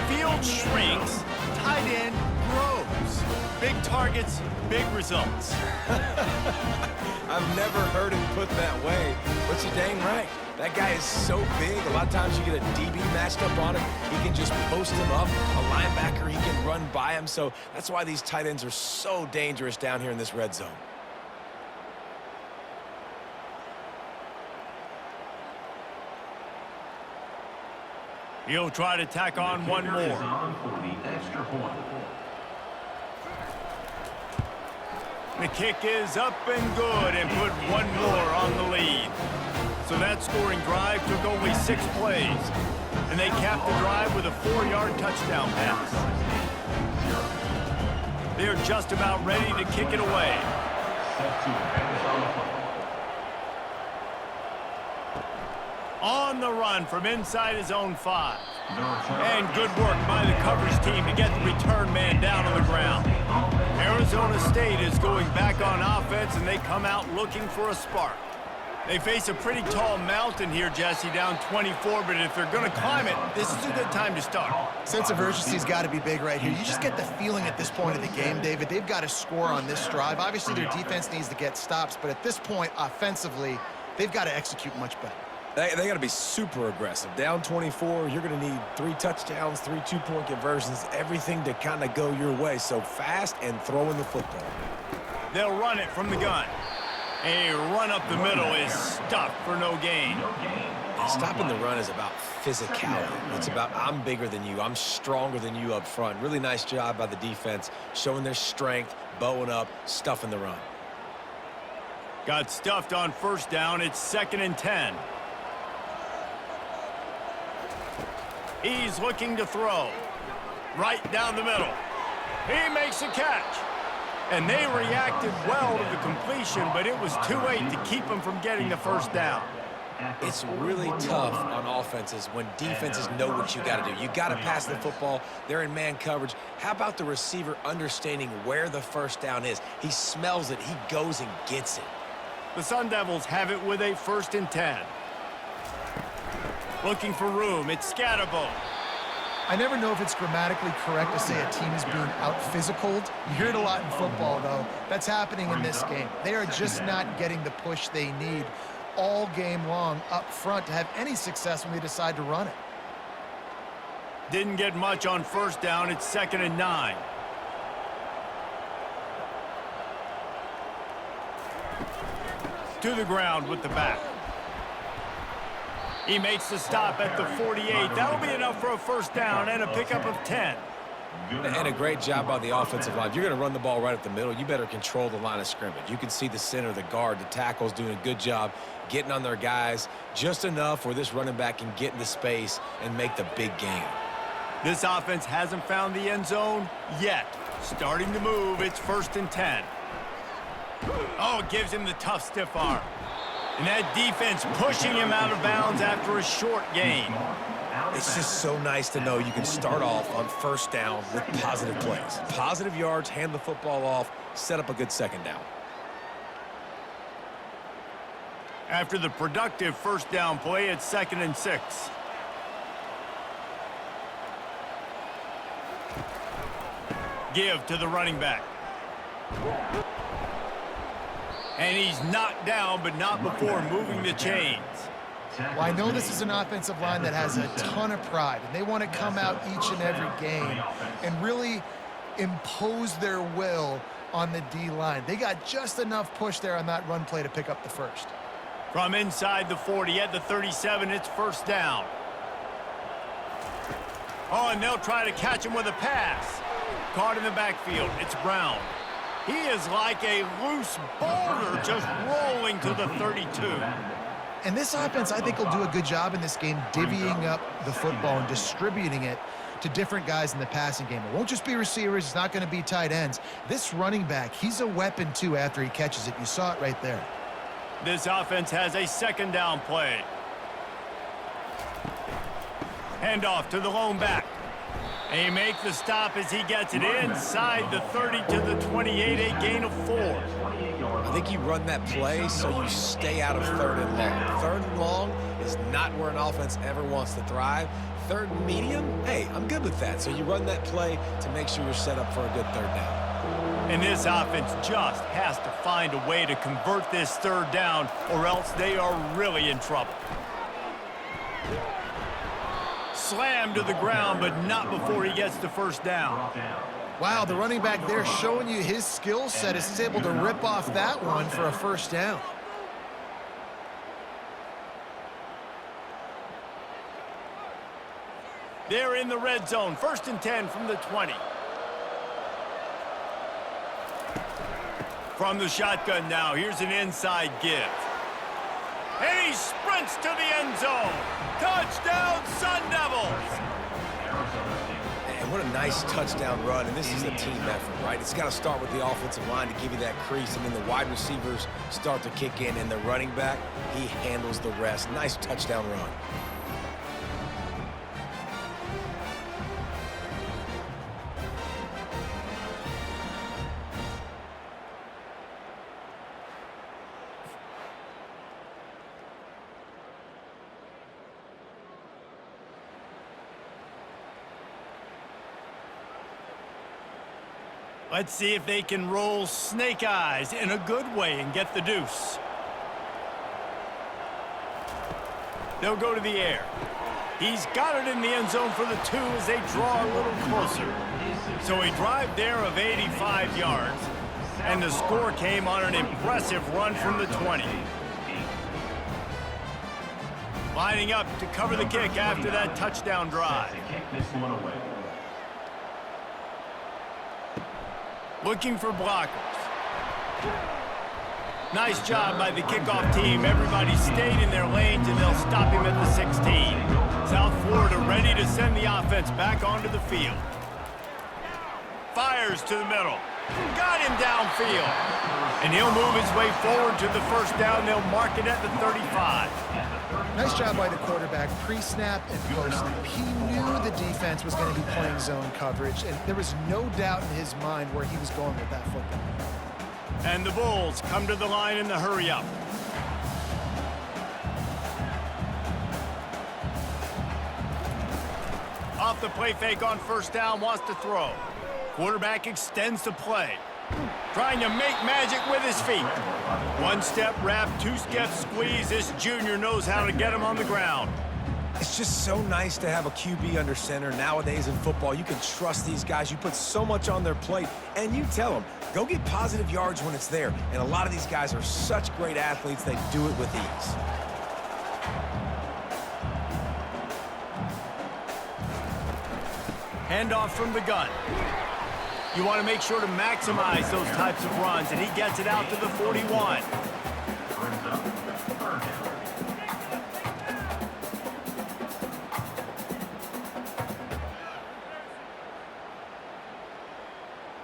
Speaker 1: Field shrinks. Tight end grows. Big targets, big results.
Speaker 2: I've never heard it put that way, but you're dang right. That guy is so big. A lot of times you get a DB matched up on him. He can just post him up. A linebacker, he can run by him. So that's why these tight ends are so dangerous down here in this red zone.
Speaker 1: He'll try to tack on one more. The kick is up and good and put one more on the lead. So that scoring drive took only 6 plays. And they capped the drive with a 4-yard touchdown pass. They're just about ready to kick it away. On the run from inside his own 5. And good work by the coverage team to get the return man down on the ground. Arizona State is going back on offense, and they come out looking for a spark. They face a pretty tall mountain here, Jesse, down 24, but if they're going to climb it, this is a good time to start.
Speaker 3: Sense of urgency's got to be big right here. You just get the feeling at this point of the game, David, they've got to score on this drive. Obviously, their defense needs to get stops, but at this point, offensively, they've got to execute much better.
Speaker 2: They got to be super aggressive. Down 24, you're going to need 3 touchdowns, 3 2-point conversions, everything to kind of go your way. So fast and throwing the football.
Speaker 1: They'll run it from the gun. A run up the middle is stuffed for no gain.
Speaker 2: Stopping the run is about physicality. It's about I'm bigger than you, I'm stronger than you up front. Really nice job by the defense, showing their strength, bowing up, stuffing the run.
Speaker 1: Got stuffed on first down. It's 2nd and 10. He's looking to throw. Right down the middle. He makes a catch. And they reacted well to the completion, but it was too late to keep him from getting the first down.
Speaker 2: It's really tough on offenses when defenses know what you got to do. You got to pass the football. They're in man coverage. How about the receiver understanding where the first down is? He smells it. He goes and gets it.
Speaker 1: The Sun Devils have it with a 1st and 10. Looking for room. It's Scatterbo.
Speaker 3: I never know if it's grammatically correct to say a team is being out-physicaled. You hear it a lot in football, though. That's happening in this game. They are just not getting the push they need all game long up front to have any success when they decide to run it.
Speaker 1: Didn't get much on first down. It's 2nd and 9. To the ground with the back. He makes the stop at the 48. That'll be enough for a first down and a pickup of 10.
Speaker 2: And a great job by the offensive line. If you're going to run the ball right at the middle, you better control the line of scrimmage. You can see the center, the guard, the tackles doing a good job getting on their guys just enough where this running back can get into space and make the big gain.
Speaker 1: This offense hasn't found the end zone yet. Starting to move. It's 1st and 10. Oh, it gives him the tough stiff arm. And that defense pushing him out of bounds after a short gain.
Speaker 2: It's just so nice to know you can start off on first down with positive plays. Positive yards, hand the football off, set up a good second down.
Speaker 1: After the productive first down play, it's 2nd and 6. Give to the running back. And he's knocked down, but not before moving the chains.
Speaker 3: Well, I know this is an offensive line that has a ton of pride, and they want to come out each and every game and really impose their will on the D-line. They got just enough push there on that run play to pick up the first.
Speaker 1: From inside the 40 at the 37, it's first down. Oh, and they'll try to catch him with a pass. Caught in the backfield. It's Brown. He is like a loose boulder just rolling to the 32.
Speaker 3: And this offense, I think, will do a good job in this game divvying up the football and distributing it to different guys in the passing game. It won't just be receivers. It's not going to be tight ends. This running back, he's a weapon, too, after he catches it. You saw it right there.
Speaker 1: This offense has a second down play. Handoff to the lone back. They make the stop as he gets it inside the 30 to the 28, a gain of 4.
Speaker 2: I think you run that play so you stay out of 3rd and long. 3rd and long is not where an offense ever wants to thrive. 3rd and medium, hey, I'm good with that. So you run that play to make sure you're set up for a good 3rd down.
Speaker 1: And this offense just has to find a way to convert this 3rd down, or else they are really in trouble. Slammed to the ground, but not before he gets the first down.
Speaker 3: Wow, the running back there showing you his skill set as he's able to rip off that one for a first down.
Speaker 1: They're in the red zone. 1st and 10 from the 20. From the shotgun now, here's an inside give. And he sprints to the end zone. Touchdown, Sun Devils!
Speaker 2: And what a nice touchdown run, and this is a team effort, right? It's got to start with the offensive line to give you that crease, and then the wide receivers start to kick in, and the running back, he handles the rest. Nice touchdown run.
Speaker 1: Let's see if they can roll snake eyes in a good way and get the deuce. They'll go to the air. He's got it in the end zone for the 2 as they draw a little closer. So a drive there of 85 yards, and the score came on an impressive run from the 20. Lining up to cover the kick after that touchdown drive.
Speaker 4: Kick this one away.
Speaker 1: Looking for blockers. Nice job by the kickoff team. Everybody stayed in their lanes, and they'll stop him at the 16. South Florida ready to send the offense back onto the field. Fires to the middle. Got him downfield. And he'll move his way forward to the first down. They'll mark it at the 35.
Speaker 3: Nice job by the quarterback, pre-snap and post-snap. He knew the defense was going to be playing zone coverage, and there was no doubt in his mind where he was going with that football.
Speaker 1: And the Bulls come to the line in the hurry-up. Off the play fake on first down, wants to throw. Quarterback extends the play. Trying to make magic with his feet. One-step wrap, two-step squeeze. This junior knows how to get him on the ground.
Speaker 2: It's just so nice to have a QB under center. Nowadays in football, you can trust these guys. You put so much on their plate, and you tell them, go get positive yards when it's there. And a lot of these guys are such great athletes, they do it with ease.
Speaker 1: Handoff from the gun. You want to make sure to maximize those types of runs, and he gets it out to the 41.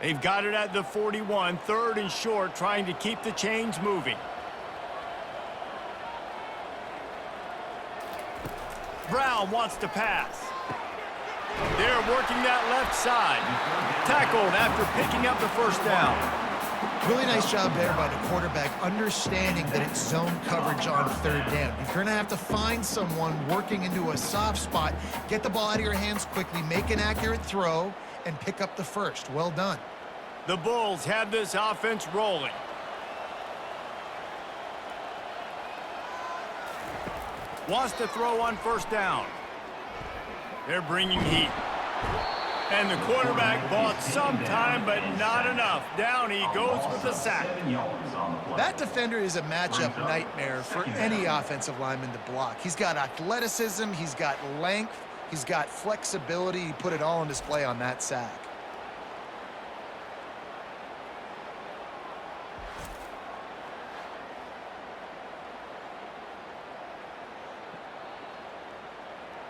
Speaker 1: They've got it at the 41, third and short, trying to keep the chains moving. Brown wants to pass. They're working that left side. Tackled after picking up the first down.
Speaker 3: Really nice job there by the quarterback, understanding that it's zone coverage on third down. You're going to have to find someone working into a soft spot, get the ball out of your hands quickly, make an accurate throw, and pick up the first. Well done.
Speaker 1: The Bulls have this offense rolling. Wants to throw on first down. They're bringing heat. And the quarterback bought some time, but not enough. Down he goes with the sack.
Speaker 3: That defender is a matchup nightmare for any offensive lineman to block. He's got athleticism, he's got length, he's got flexibility. He put it all on display on that sack.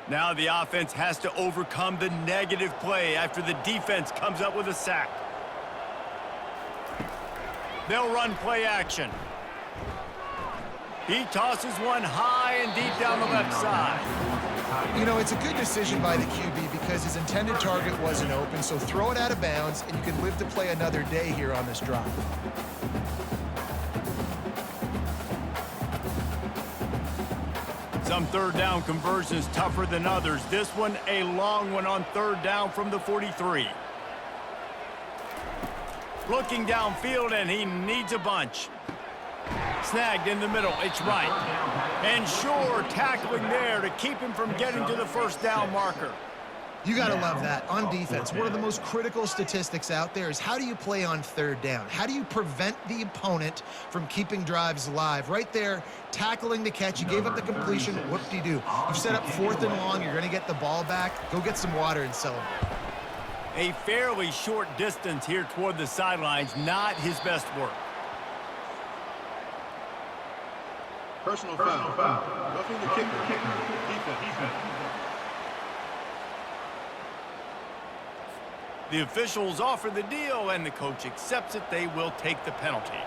Speaker 1: Now the offense has to overcome the negative play after the defense comes up with a sack. They'll run play action. He tosses one high and deep down the left side.
Speaker 3: You know, it's a good decision by the QB because his intended target wasn't open, so throw it out of bounds, and you can live to play another day here on this drive.
Speaker 1: Some third down conversions tougher than others. This one a long one on third down from the 43. Looking downfield, and he needs a bunch. Snagged in the middle. It's right. And Shore tackling there to keep him from getting to the first down marker.
Speaker 3: You got to love that. On defense, one of the most critical statistics out there is how do you play on third down? How do you prevent the opponent from keeping drives alive? Right there, tackling the catch. You gave up the completion. Whoop-de-doo. You've set up fourth and long. You're going to get the ball back. Go get some water and celebrate.
Speaker 1: A fairly short distance here toward the sidelines. Not his best work.
Speaker 6: Personal foul. Roughing the kicker. Defense.
Speaker 1: The officials offer the deal, and the coach accepts it. They will take the penalty.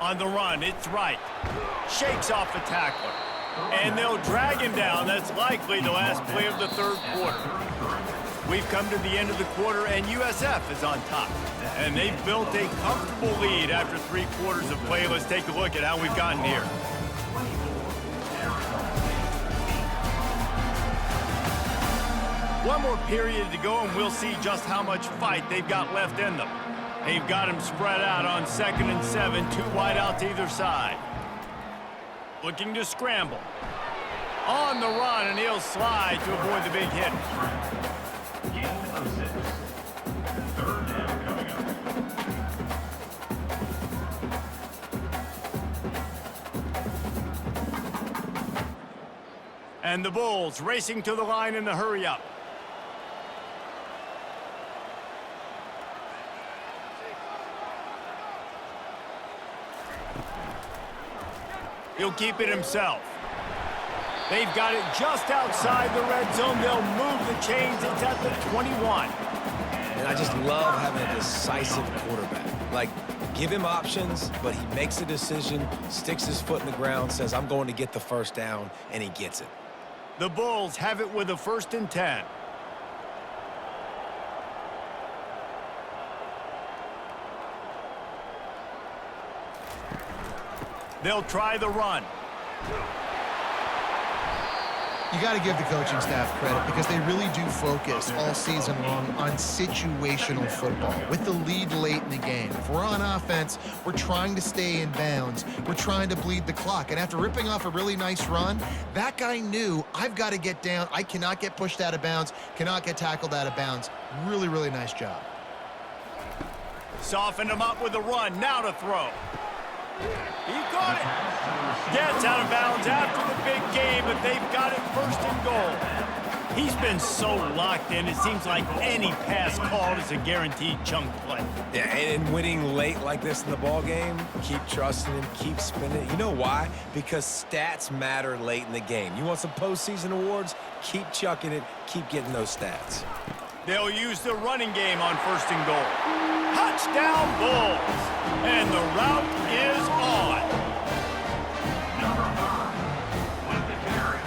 Speaker 1: On the run, it's right. Shakes off the tackler. And they'll drag him down. That's likely the last play of the third quarter. We've come to the end of the quarter, and USF is on top. And they've built a comfortable lead after 3 quarters of play. Let's take a look at how we've gotten here. One more period to go, and we'll see just how much fight they've got left in them. They've got him spread out on 2nd and 7, 2 wide out to either side. Looking to scramble. On the run, and he'll slide to avoid the big hit.
Speaker 4: Third down coming up.
Speaker 1: And the Bulls racing to the line in the hurry-up. He'll keep it himself. They've got it just outside the red zone. They'll move the chains. It's at the 21.
Speaker 2: And I just love having a decisive quarterback. Like, give him options, but he makes a decision, sticks his foot in the ground, says, I'm going to get the first down, and he gets it.
Speaker 1: The Bulls have it with a 1st and 10. They'll try the run.
Speaker 3: You got to give the coaching staff credit because they really do focus all season long on situational football with the lead late in the game. If we're on offense, we're trying to stay in bounds. We're trying to bleed the clock. And after ripping off a really nice run, that guy knew, I've got to get down. I cannot get pushed out of bounds, cannot get tackled out of bounds. Really, really nice job.
Speaker 1: Softened him up with a run. Now to throw. He got it. Gets out of bounds after the big game, but they've got it 1st and goal. He's been so locked in, it seems like any pass called is a guaranteed chunk play.
Speaker 2: Yeah, and winning late like this in the ball game, keep trusting him, keep spinning. You know why? Because stats matter late in the game. You want some postseason awards? Keep chucking it, keep getting those stats.
Speaker 1: They'll use the running game on 1st and goal. Touchdown Bulls! And the route is on.
Speaker 4: Number 5 with the carry.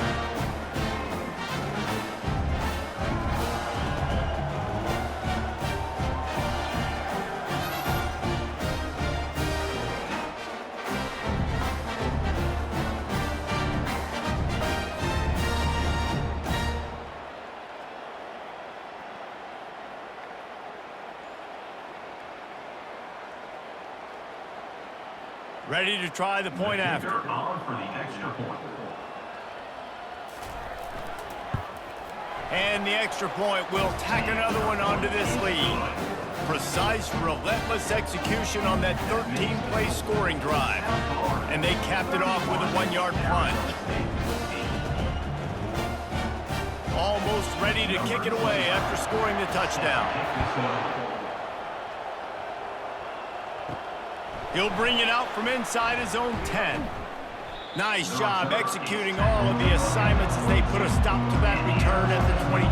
Speaker 1: Ready to try the point after.
Speaker 4: On for the extra point.
Speaker 1: And the extra point will tack another one onto this lead. Precise, relentless execution on that 13-play scoring drive. And they capped it off with a 1-yard punt. Almost ready to kick it away after scoring the touchdown. He'll bring it out from inside his own 10. Nice job executing all of the assignments as they put a stop to that return at the 22.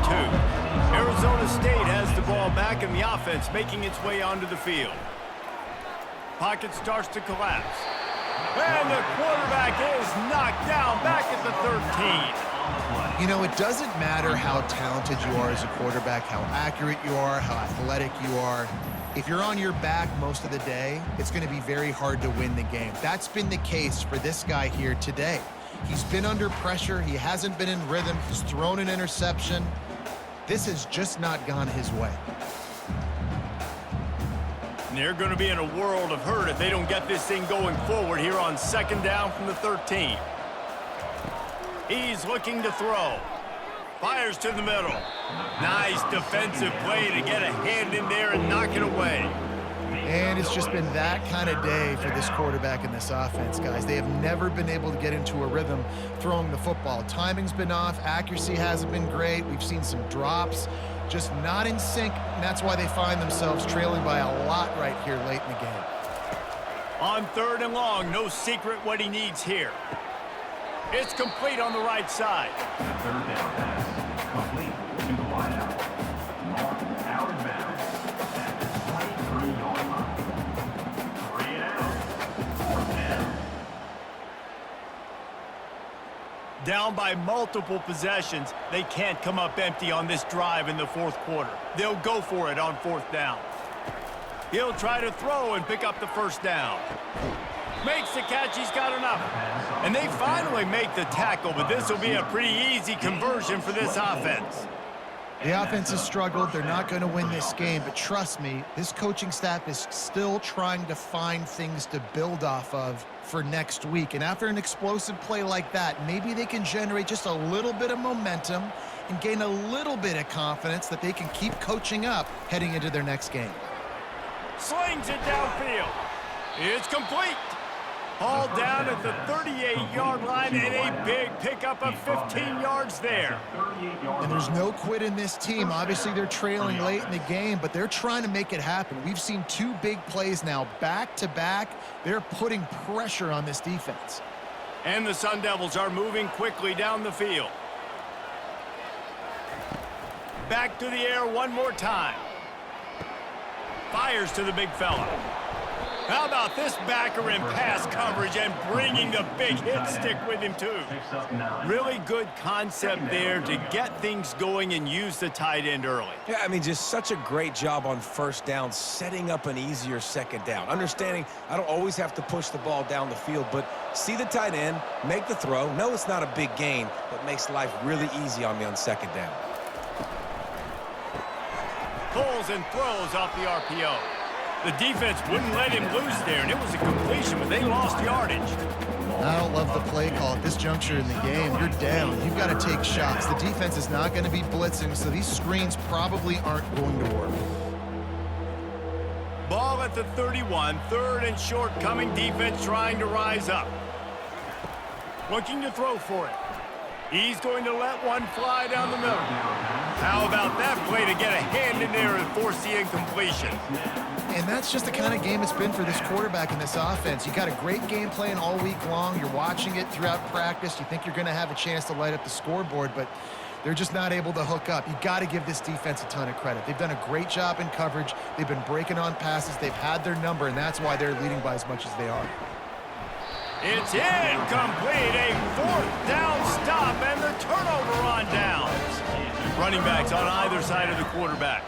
Speaker 1: Arizona State has the ball back and the offense making its way onto the field. Pocket starts to collapse. And the quarterback is knocked down back at the 13.
Speaker 3: You know, it doesn't matter how talented you are as a quarterback, how accurate you are, how athletic you are. If you're on your back most of the day, it's going to be very hard to win the game. That's been the case for this guy here today. He's been under pressure. He hasn't been in rhythm. He's thrown an interception. This has just not gone his way.
Speaker 1: And they're going to be in a world of hurt if they don't get this thing going forward here on 2nd down from the 13. He's looking to throw. Fires to the middle. Nice defensive play to get a hand in there and knock it away.
Speaker 3: And it's just been that kind of day for this quarterback and this offense, guys. They have never been able to get into a rhythm throwing the football. Timing's been off. Accuracy hasn't been great. We've seen some drops. Just not in sync, and that's why they find themselves trailing by a lot right here late in the game.
Speaker 1: On 3rd and long, no secret what he needs here. It's complete on the right side.
Speaker 4: The 3rd down pass, complete to the wideout. Mark out of bounds at the 23-yard line. 3 and out. 4th down.
Speaker 1: Down by multiple possessions, they can't come up empty on this drive in the 4th quarter. They'll go for it on 4th down. He'll try to throw and pick up the 1st down. Makes the catch, he's got enough. And they finally make the tackle, but this will be a pretty easy conversion for this offense.
Speaker 3: The offense has struggled. They're not going to win this game, but trust me, this coaching staff is still trying to find things to build off of for next week. And after an explosive play like that, maybe they can generate just a little bit of momentum and gain a little bit of confidence that they can keep coaching up heading into their next game.
Speaker 1: Slings it downfield. It's complete. All down at the 38-yard line and a big pickup of 15 yards there.
Speaker 3: And there's no quit in this team. Obviously, they're trailing late in the game, but they're trying to make it happen. We've seen 2 big plays now back-to-back. They're putting pressure on this defense.
Speaker 1: And the Sun Devils are moving quickly down the field. Back to the air one more time. Fires to the big fella. How about this backer in pass coverage and bringing the big hit stick with him too? Really good concept there to get things going and use the tight end early.
Speaker 2: Yeah, I mean, just such a great job on first down, setting up an easier second down. Understanding I don't always have to push the ball down the field, but see the tight end, make the throw. No, it's not a big gain, but makes life really easy on me on second down.
Speaker 1: Pulls and throws off the RPO. The defense wouldn't let him loose there, and it was a completion, but they lost yardage.
Speaker 3: I don't love the play call at this juncture in the game. You're down. You've got to take shots. The defense is not going to be blitzing, so these screens probably aren't going to work.
Speaker 1: Ball at the 31, 3rd and short coming. Defense trying to rise up. Looking to throw for it. He's going to let one fly down the middle. How about that play to get a hand in there and force the incompletion?
Speaker 3: And that's just the kind of game it's been for this quarterback in this offense. You got a great game plan all week long. You're watching it throughout practice. You think you're going to have a chance to light up the scoreboard, but they're just not able to hook up. You got to give this defense a ton of credit. They've done a great job in coverage. They've been breaking on passes. They've had their number, and that's why they're leading by as much as they are.
Speaker 1: It's incomplete. A 4th down stop and the turnover on downs. Running backs on either side of the quarterback.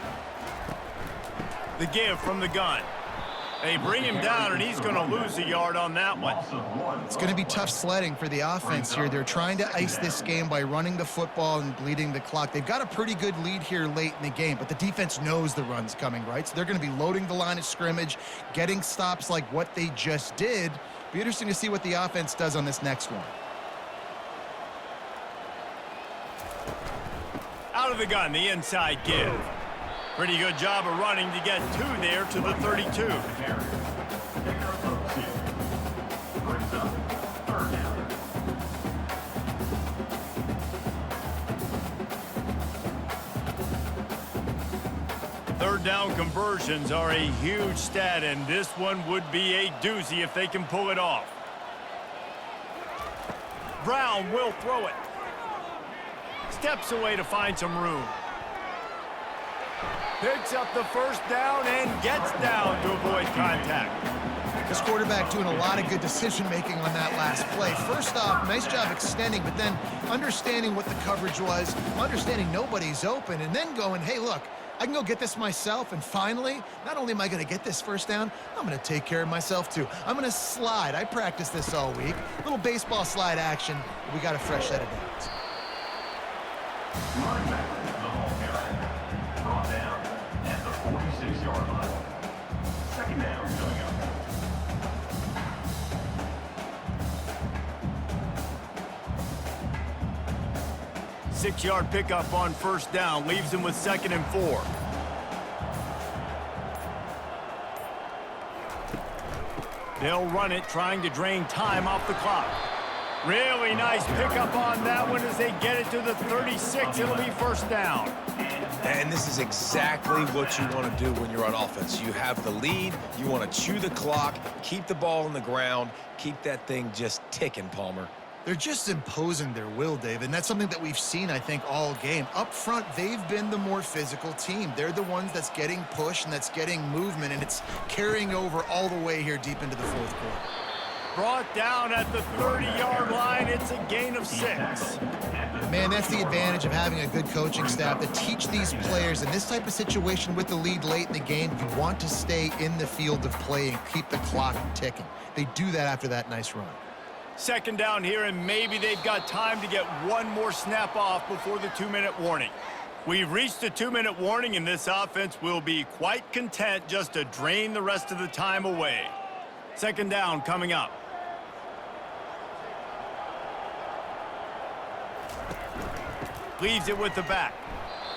Speaker 1: The give from the gun. They bring him down, and he's going to lose a yard on that one.
Speaker 3: It's going to be tough sledding for the offense here. They're trying to ice this game by running the football and bleeding the clock. They've got a pretty good lead here late in the game, but the defense knows the run's coming, right? So they're going to be loading the line of scrimmage, getting stops like what they just did. Be interesting to see what the offense does on this next one.
Speaker 1: Out of the gun, the inside give. Pretty good job of running to get 2 there to the 32. Third down conversions are a huge stat, and this one would be a doozy if they can pull it off. Brown will throw it. Steps away to find some room. Picks up the first down and gets down to avoid contact.
Speaker 3: This quarterback doing a lot of good decision-making on that last play. First off, nice job extending, but then understanding what the coverage was, understanding nobody's open, and then going, hey, look, I can go get this myself, and finally, not only am I going to get this first down, I'm going to take care of myself too. I'm going to slide. I practiced this all week. Little baseball slide action. We got a fresh set of downs.
Speaker 4: Running back to the ball carrier. Brought down at the 46-yard line. Second down coming up.
Speaker 1: Six-yard pickup on first down leaves him with 2nd and 4. They'll run it, trying to drain time off the clock. Really nice pickup on that one as they get it to the 36. It'll be first down.
Speaker 2: And this is exactly what you want to do when you're on offense. You have the lead. You want to chew the clock, keep the ball on the ground, keep that thing just ticking, Palmer.
Speaker 3: They're just imposing their will, Dave, and that's something that we've seen, I think, all game. Up front, they've been the more physical team. They're the ones that's getting pushed and that's getting movement, and it's carrying over all the way here deep into the fourth quarter.
Speaker 1: Brought down at the 30-yard line. It's a gain of 6.
Speaker 3: Man, that's the advantage of having a good coaching staff to teach these players in this type of situation with the lead late in the game. You want to stay in the field of play and keep the clock ticking. They do that after that nice run.
Speaker 1: Second down here, and maybe they've got time to get one more snap off before the 2-minute warning. We've reached the 2-minute warning, and this offense will be quite content just to drain the rest of the time away. Second down coming up. Leaves it with the back.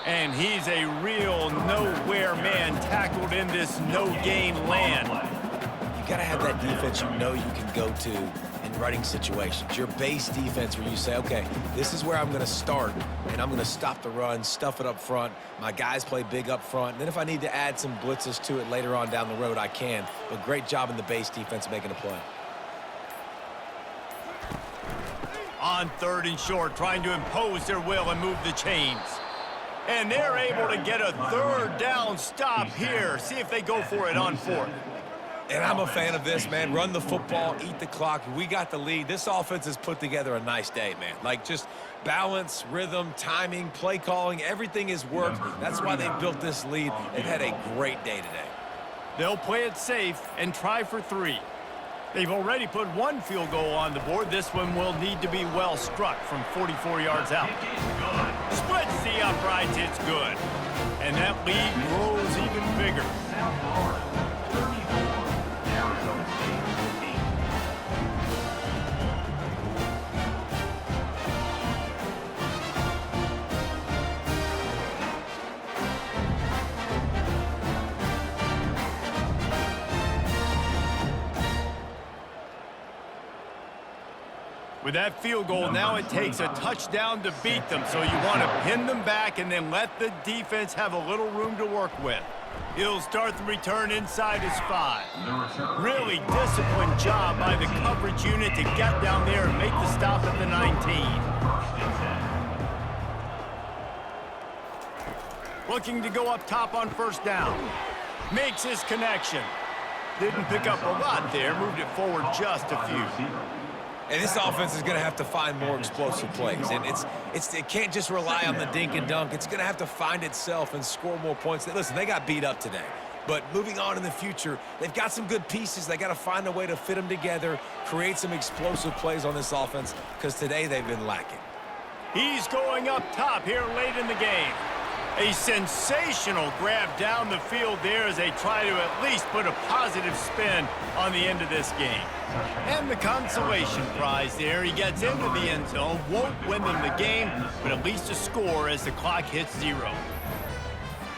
Speaker 1: And he's a real nowhere man tackled in this no-gain land.
Speaker 2: You got to have that defense you know you can go to in running situations. Your base defense where you say, okay, this is where I'm going to start, and I'm going to stop the run, stuff it up front. My guys play big up front. And then if I need to add some blitzes to it later on down the road, I can. But great job in the base defense making a play.
Speaker 1: On 3rd and short, trying to impose their will and move the chains. And they're able to get a 3rd down stop here. See if they go for it on 4th.
Speaker 2: And I'm a fan of this, man. Run the football, eat the clock. We got the lead. This offense has put together a nice day, man. Like, just balance, rhythm, timing, play calling, everything has worked. That's why they built this lead. They've had a great day today.
Speaker 1: They'll play it safe and try for 3. They've already put 1 field goal on the board. This one will need to be well struck from 44 yards out. Splits the uprights, it's good. And that lead grows even bigger.
Speaker 4: South Florida, 34. Arizona State, 8.
Speaker 1: With that field goal, now it takes a touchdown to beat them, so you want to pin them back and then let the defense have a little room to work with. He'll start the return inside his 5. Really disciplined job by the coverage unit to get down there and make the stop at the 19. Looking to go up top on 1st down. Makes his connection. Didn't pick up a lot there, moved it forward just a few.
Speaker 2: And this offense is going to have to find more explosive plays. And it can't just rely on the dink and dunk. It's going to have to find itself and score more points. Listen, they got beat up today. But moving on in the future, they've got some good pieces. They got to find a way to fit them together, create some explosive plays on this offense, because today they've been lacking.
Speaker 1: He's going up top here late in the game. A sensational grab down the field there as they try to at least put a positive spin on the end of this game. And the consolation prize there. He gets into the end zone, won't win them the game, but at least a score as the clock hits 0.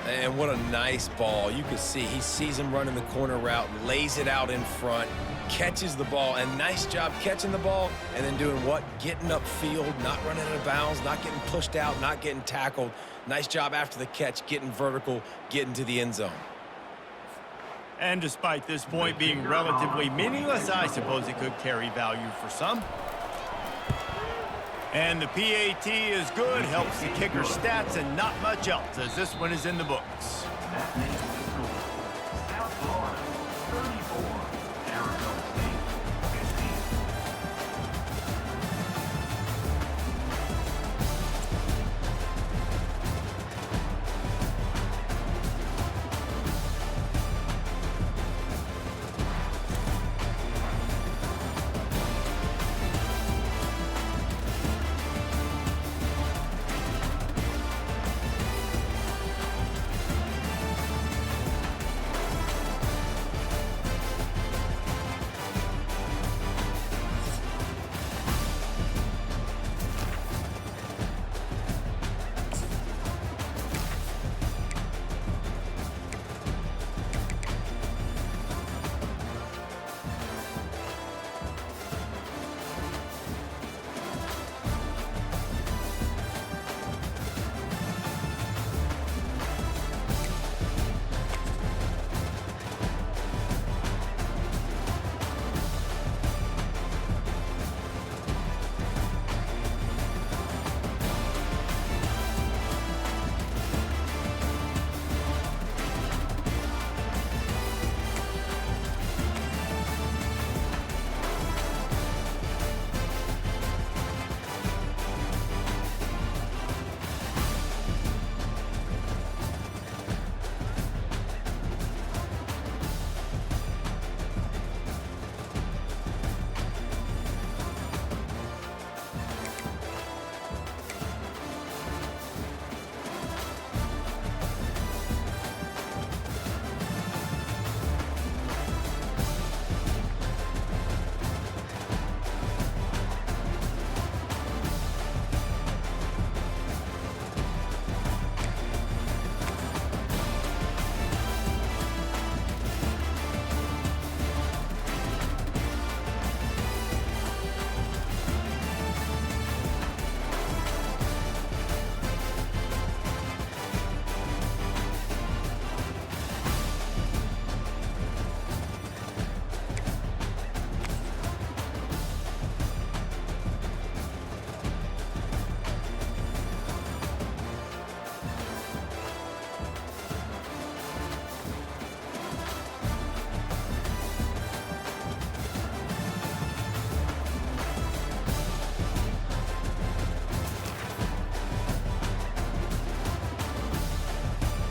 Speaker 2: And what a nice ball. You can see he sees him running the corner route, lays it out in front, catches the ball, and nice job catching the ball and then doing what? Getting upfield, not running out of bounds, not getting pushed out, not getting tackled. Nice job after the catch, getting vertical, getting to the end zone.
Speaker 1: And despite this point being relatively meaningless, I suppose it could carry value for some. And the PAT is good, helps the kicker stats and not much else as this one is in the books.
Speaker 4: South Florida, 34.